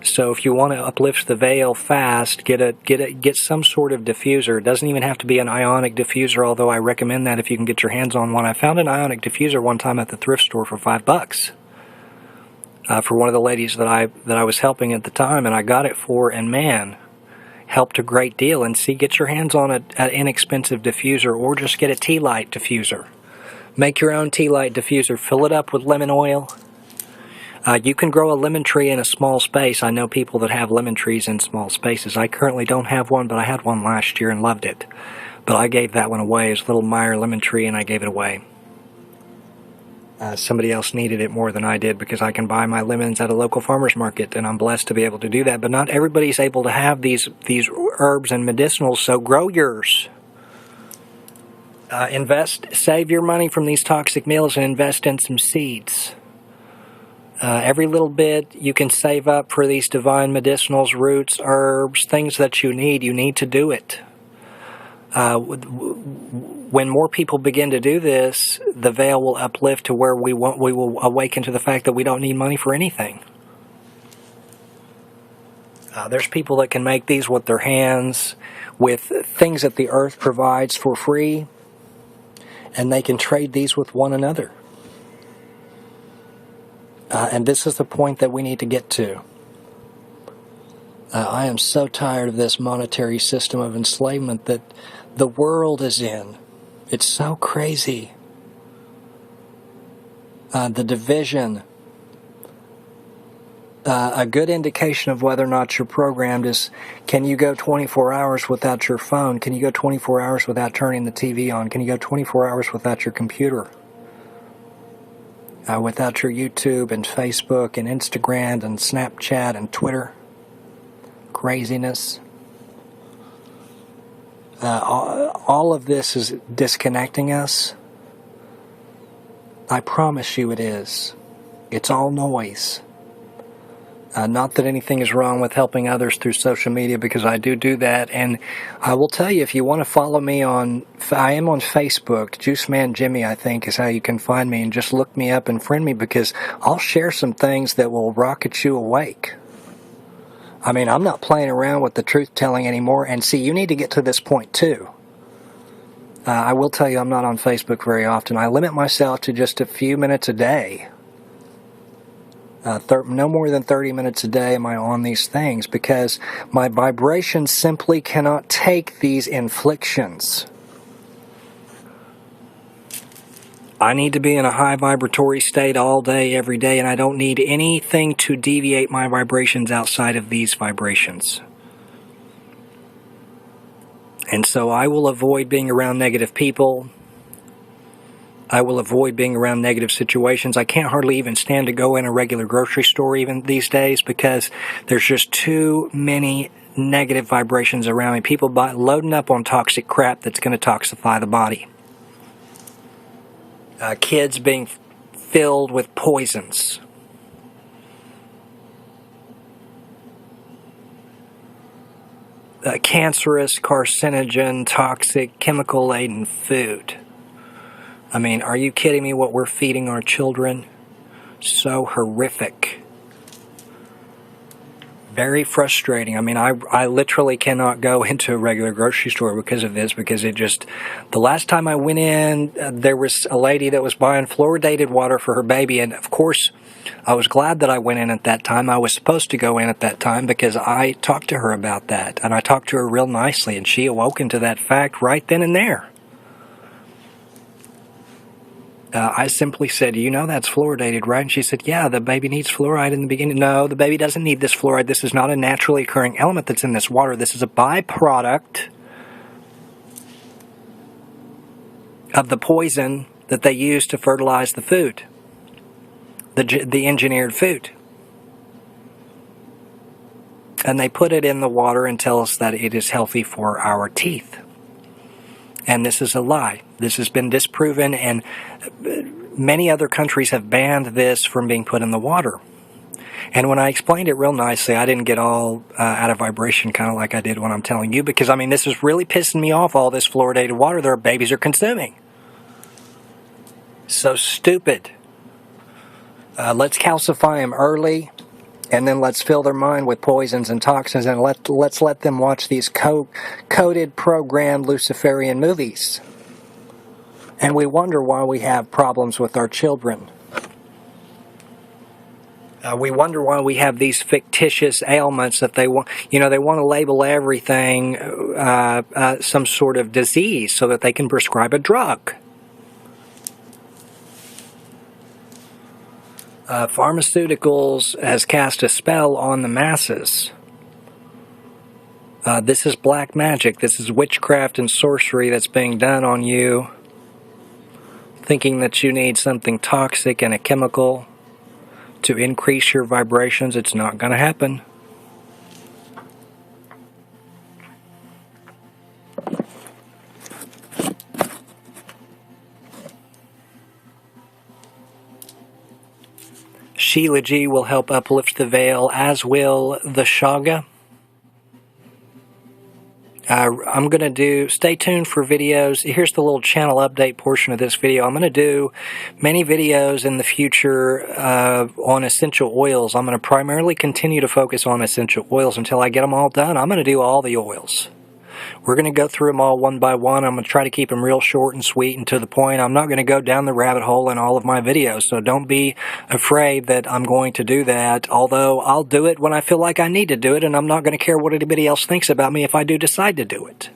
So if you want to uplift the veil fast, get some sort of diffuser. It doesn't even have to be an ionic diffuser, although I recommend that if you can get your hands on one. I found an ionic diffuser one time at the thrift store for $5 for one of the ladies that I was helping at the time, and I got it for, and man, helped a great deal. And see, get your hands on an inexpensive diffuser, or just get a tea light diffuser. Make your own tea light diffuser. Fill it up with lemon oil. You can grow a lemon tree in a small space. I know people that have lemon trees in small spaces. I currently don't have one, but I had one last year and loved it. But I gave that one away. It's a little Meyer lemon tree, and I gave it away. Somebody else needed it more than I did because I can buy my lemons at a local farmer's market, and I'm blessed to be able to do that. But not everybody's able to have these herbs and medicinals, so grow yours. Save your money from these toxic meals and invest in some seeds. Every little bit you can save up for these divine medicinals, roots, herbs, things that you need to do it. When more people begin to do this, the veil will uplift to where we will awaken to the fact that we don't need money for anything. There's people that can make these with their hands, with things that the earth provides for free, and they can trade these with one another. And this is the point that we need to get to. I am so tired of this monetary system of enslavement that the world is in. It's so crazy. The division. A good indication of whether or not you're programmed is, can you go 24 hours without your phone? Can you go 24 hours without turning the TV on? Can you go 24 hours without your computer? Without your YouTube and Facebook and Instagram and Snapchat and Twitter. Craziness. All of this is disconnecting us. I promise you it is. It's all noise. Not that anything is wrong with helping others through social media, because I do that. And I will tell you, if you want to follow me I am on Facebook. Juice Man Jimmy, I think, is how you can find me. And just look me up and friend me, because I'll share some things that will rocket you awake. I mean, I'm not playing around with the truth-telling anymore. And see, you need to get to this point, too. I will tell you, I'm not on Facebook very often. I limit myself to just a few minutes a day. No more than 30 minutes a day am I on these things, because my vibrations simply cannot take these inflictions. I need to be in a high vibratory state all day, every day, and I don't need anything to deviate my vibrations outside of these vibrations. And so I will avoid being around negative people. I will avoid being around negative situations. I can't hardly even stand to go in a regular grocery store even these days, because there's just too many negative vibrations around me. People loading up on toxic crap that's going to toxify the body. Kids being filled with poisons. Cancerous, carcinogen, toxic, chemical-laden food. I mean, are you kidding me what we're feeding our children? So horrific. Very frustrating. I mean, I literally cannot go into a regular grocery store because of this, because the last time I went in, there was a lady that was buying fluoridated water for her baby, and of course, I was glad that I went in at that time. I was supposed to go in at that time because I talked to her about that, and I talked to her real nicely, and she awoke into that fact right then and there. I simply said, you know that's fluoridated, right? And she said, yeah, the baby needs fluoride in the beginning. No, the baby doesn't need this fluoride. This is not a naturally occurring element that's in this water. This is a byproduct of the poison that they use to fertilize the food, the engineered food. And they put it in the water and tell us that it is healthy for our teeth. And this is a lie. This has been disproven, and many other countries have banned this from being put in the water. And when I explained it real nicely, I didn't get all out of vibration, kind of like I did when I'm telling you, because, I mean, this is really pissing me off, all this fluoridated water that our babies are consuming. So stupid. Let's calcify them early, and then let's fill their mind with poisons and toxins, and let's let them watch these coded, programmed Luciferian movies. And we wonder why we have problems with our children. We wonder why we have these fictitious ailments that they want. You know, they want to label everything some sort of disease so that they can prescribe a drug. Pharmaceuticals has cast a spell on the masses. This is black magic. This is witchcraft and sorcery that's being done on you, thinking that you need something toxic and a chemical to increase your vibrations. It's not going to happen. Sheila G will help uplift the veil, as will the Shaga. I'm going to stay tuned for videos. Here's the little channel update portion of this video. I'm going to do many videos in the future on essential oils. I'm going to primarily continue to focus on essential oils until I get them all done. I'm going to do all the oils. We're going to go through them all one by one. I'm going to try to keep them real short and sweet and to the point. I'm not going to go down the rabbit hole in all of my videos, so don't be afraid that I'm going to do that, although I'll do it when I feel like I need to do it, and I'm not going to care what anybody else thinks about me if I do decide to do it.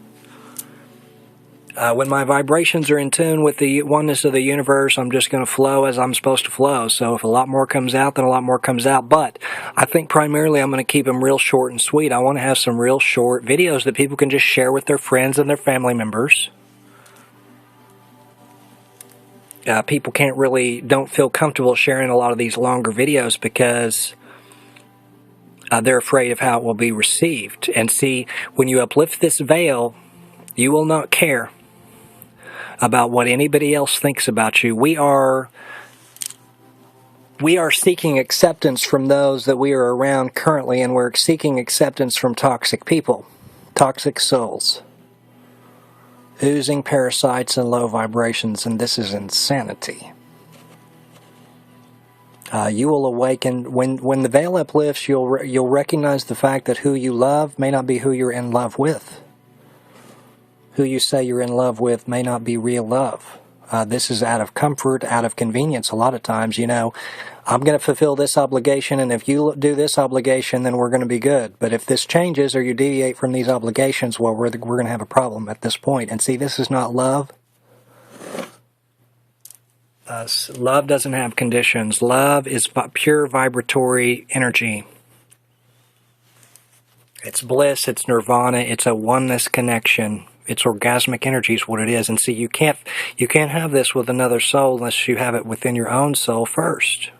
When my vibrations are in tune with the oneness of the universe, I'm just going to flow as I'm supposed to flow. So if a lot more comes out, then a lot more comes out. But I think primarily I'm going to keep them real short and sweet. I want to have some real short videos that people can just share with their friends and their family members. People don't feel comfortable sharing a lot of these longer videos because they're afraid of how it will be received. And see, when you uplift this veil, you will not care about what anybody else thinks about you. We are seeking acceptance from those that we are around currently, and we're seeking acceptance from toxic people, toxic souls, oozing parasites and low vibrations, and this is insanity. You will awaken when the veil uplifts. You'll recognize the fact that who you love may not be who you're in love with. Who you say you're in love with may not be real love. This is out of comfort, out of convenience. A lot of times, you know, I'm going to fulfill this obligation, and if you do this obligation, then we're going to be good. But if this changes or you deviate from these obligations, well, we're going to have a problem at this point. And see, this is not love. Love doesn't have conditions. Love is pure vibratory energy. It's bliss, it's nirvana, it's a oneness connection. It's orgasmic energy is what it is. And see, you can't have this with another soul unless you have it within your own soul first.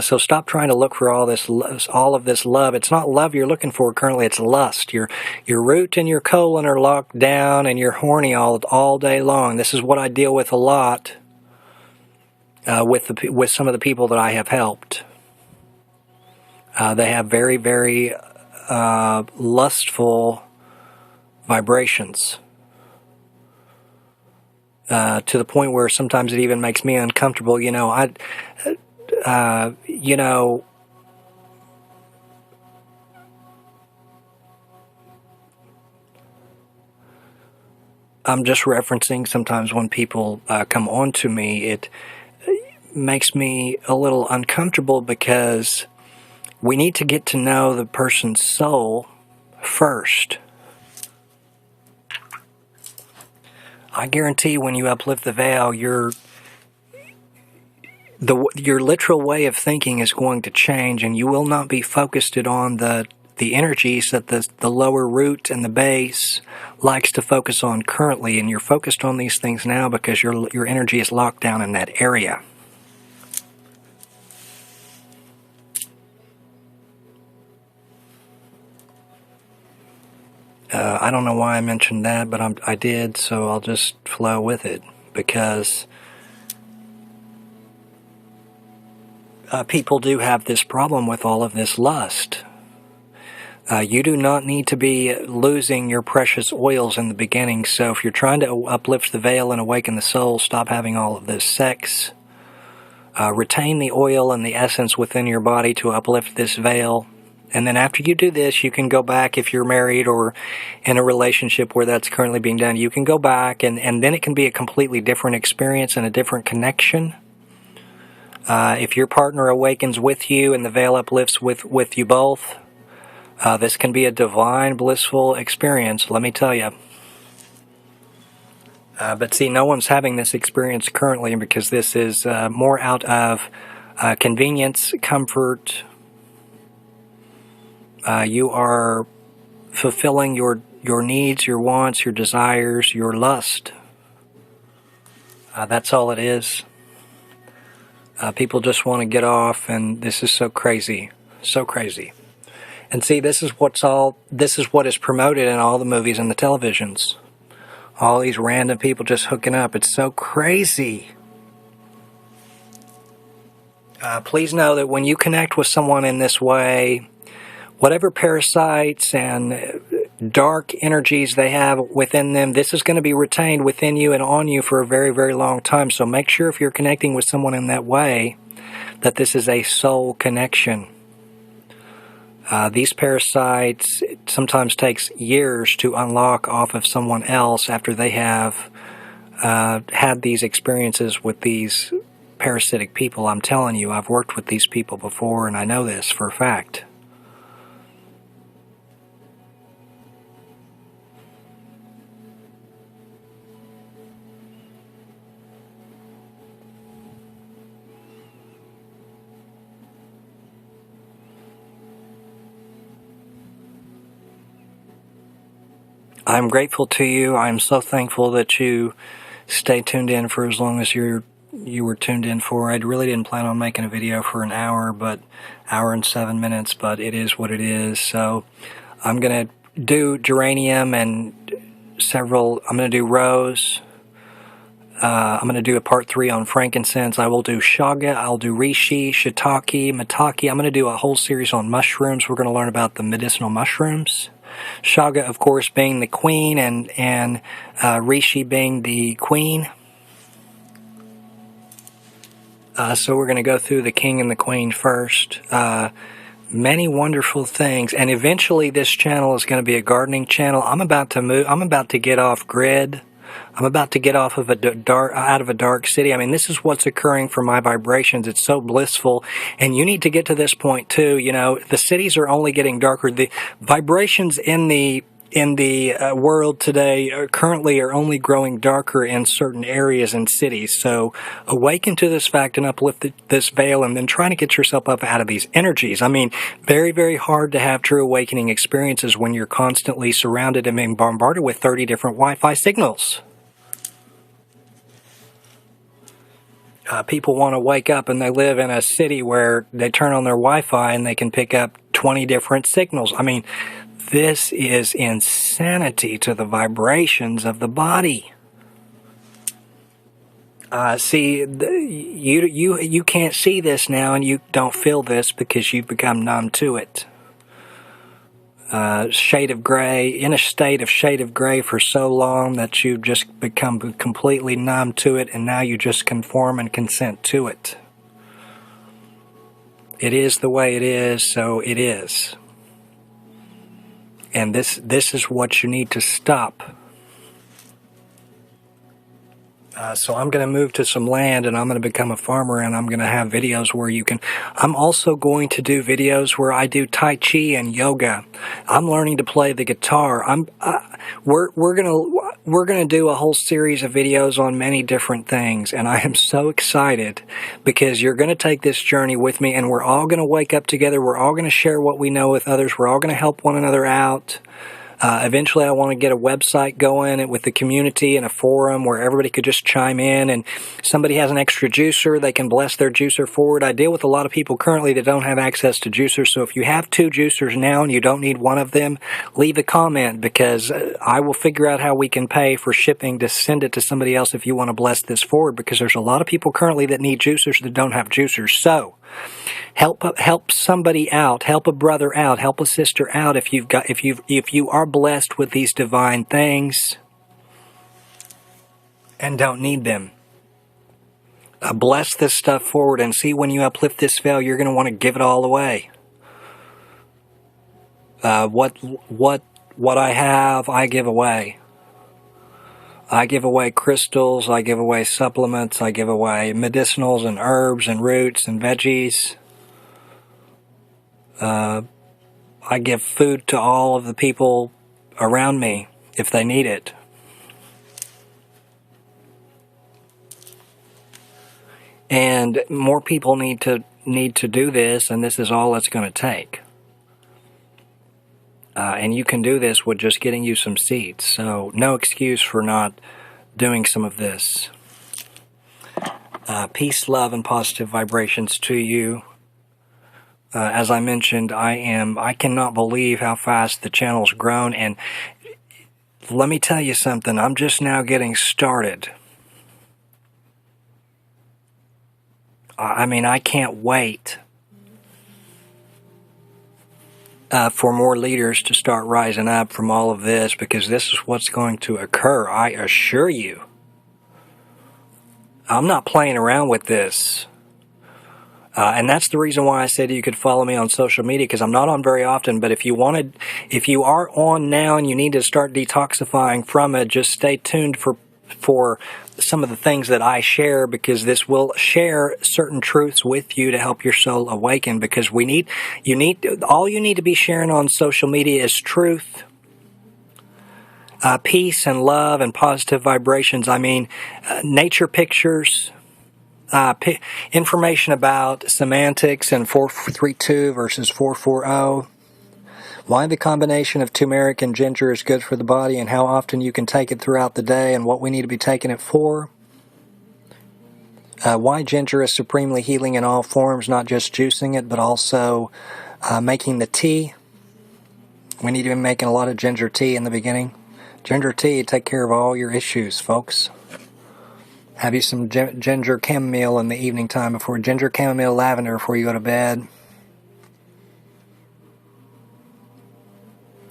So stop trying to look for all of this love. It's not love you're looking for currently. It's lust. Your root and your colon are locked down, and you're horny all day long. This is what I deal with a lot with some of the people that I have helped. They have very, very lustful vibrations, to the point where sometimes it even makes me uncomfortable. You know, I'm just referencing sometimes when people come on to me, it makes me a little uncomfortable because we need to get to know the person's soul first. I guarantee when you uplift the veil, your literal way of thinking is going to change, and you will not be focused on the the energies that the lower root and the base likes to focus on currently, and you're focused on these things now because your energy is locked down in that area. I don't know why I mentioned that, but I did, so I'll just flow with it, because people do have this problem with all of this lust. You do not need to be losing your precious oils in the beginning, so if you're trying to uplift the veil and awaken the soul, stop having all of this sex. Retain the oil and the essence within your body to uplift this veil. And then after you do this, you can go back, if you're married or in a relationship where that's currently being done, you can go back, and then it can be a completely different experience and a different connection. If your partner awakens with you and the veil uplifts with you both, this can be a divine, blissful experience, let me tell you. But see, no one's having this experience currently because this is more out of convenience, comfort. You are fulfilling your needs, your wants, your desires, your lust. That's all it is. People just want to get off, and this is so crazy, so crazy. And see, this is what is promoted in all the movies and the televisions. All these random people just hooking up. It's so crazy. Please know that when you connect with someone in this way, whatever parasites and dark energies they have within them, this is going to be retained within you and on you for a very, very long time. So make sure if you're connecting with someone in that way, that this is a soul connection. These parasites, it sometimes takes years to unlock off of someone else after they have had these experiences with these parasitic people. I'm telling you, I've worked with these people before, and I know this for a fact. I'm grateful to you. I'm so thankful that you stay tuned in for as long as you were tuned in for. I really didn't plan on making a video for an hour, but hour and 7 minutes, but it is what it is. So I'm going to do geranium and I'm going to do rose. I'm going to do a part 3 on frankincense. I will do shaga. I'll do reishi, shiitake, maitake. I'm going to do a whole series on mushrooms. We're going to learn about the medicinal mushrooms. Shaga, of course, being the queen, and reishi being the queen. So we're going to go through the king and the queen first. Many wonderful things, and eventually this channel is going to be a gardening channel. I'm about to get off grid. I'm about to get off of out of a dark city. I mean, this is what's occurring for my vibrations. It's so blissful, and you need to get to this point too. You know, the cities are only getting darker. The vibrations in the world today currently are only growing darker in certain areas and cities. So awaken to this fact and uplift this veil, and then try to get yourself up out of these energies. I mean, very, very hard to have true awakening experiences when you're constantly surrounded and being bombarded with 30 different Wi-Fi signals. People want to wake up, and they live in a city where they turn on their Wi-Fi and they can pick up 20 different signals. I mean, this is insanity to the vibrations of the body. See, you can't see this now, and you don't feel this because you've become numb to it. Shade of gray, in a state of shade of gray for so long that you've just become completely numb to it, and now you just conform and consent to it. It is the way it is, so it is. And this is what you need to stop. So I'm going to move to some land and I'm going to become a farmer, and I'm going to have videos where you can. I'm also going to do videos where I do Tai Chi and yoga. I'm learning to play the guitar. We're gonna do a whole series of videos on many different things, and I am so excited because you're going to take this journey with me, and we're all going to wake up together. We're all going to share what we know with others. We're all going to help one another out. Eventually, I want to get a website going with the community and a forum where everybody could just chime in, and somebody has an extra juicer, they can bless their juicer forward. I deal with a lot of people currently that don't have access to juicers, so if you have 2 juicers now and you don't need one of them, leave a comment, because I will figure out how we can pay for shipping to send it to somebody else if you want to bless this forward, because there's a lot of people currently that need juicers that don't have juicers. So help somebody out, help a brother out, help a sister out if you are blessed with these divine things and don't need them. Bless this stuff forward, and see, when you uplift this veil, you're going to want to give it all away. What I have, I give away. I give away crystals, I give away supplements, I give away medicinals and herbs and roots and veggies. I give food to all of the people around me if they need it. And more people need to do this, and this is all it's going to take. And you can do this with just getting you some seeds. So no excuse for not doing some of this. Peace, love, and positive vibrations to you. As I mentioned, I cannot believe how fast the channel's grown, and let me tell you something, I'm just now getting started. I mean, I can't wait for more leaders to start rising up from all of this, because this is what's going to occur, I assure you. I'm not playing around with this. And that's the reason why I said you could follow me on social media, because I'm not on very often. But if you are on now and you need to start detoxifying from it, just stay tuned for some of the things that I share, because this will share certain truths with you to help your soul awaken. Because all you need to be sharing on social media is truth, peace and love and positive vibrations. I mean, nature pictures. Information about semantics and 432 versus 440. Why the combination of turmeric and ginger is good for the body, and how often you can take it throughout the day, and what we need to be taking it for. Why ginger is supremely healing in all forms, not just juicing it, but also making the tea. We need to be making a lot of ginger tea in the beginning. Ginger tea take care of all your issues, folks. Have you some ginger chamomile in the evening time ginger chamomile lavender before you go to bed.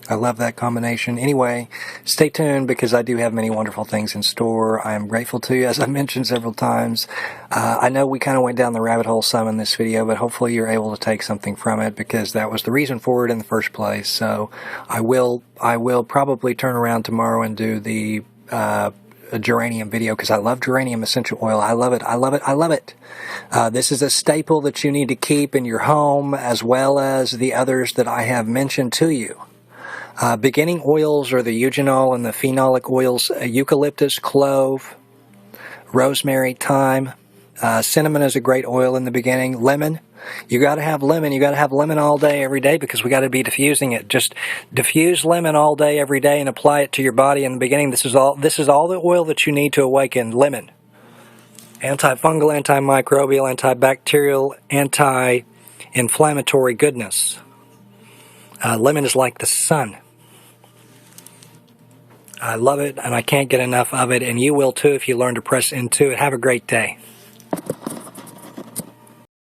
I love that combination. Anyway, stay tuned, because I do have many wonderful things in store. I am grateful to you, as I mentioned several times. I know we kind of went down the rabbit hole some in this video, but hopefully you're able to take something from it, because that was the reason for it in the first place. So I will probably turn around tomorrow and do the a geranium video, because I love geranium essential oil. I love it. I love it. I love it. This is a staple that you need to keep in your home, as well as the others that I have mentioned to you. Beginning oils are the eugenol and the phenolic oils: eucalyptus, clove, rosemary, thyme. Cinnamon is a great oil in the beginning. Lemon. You got to have lemon. You got to have lemon all day, every day, because we got to be diffusing it. Just diffuse lemon all day, every day, and apply it to your body in the beginning. This is all the oil that you need to awaken. Lemon. Antifungal, antimicrobial, antibacterial, anti-inflammatory goodness. Lemon is like the sun. I love it, and I can't get enough of it, and you will too if you learn to press into it. Have a great day.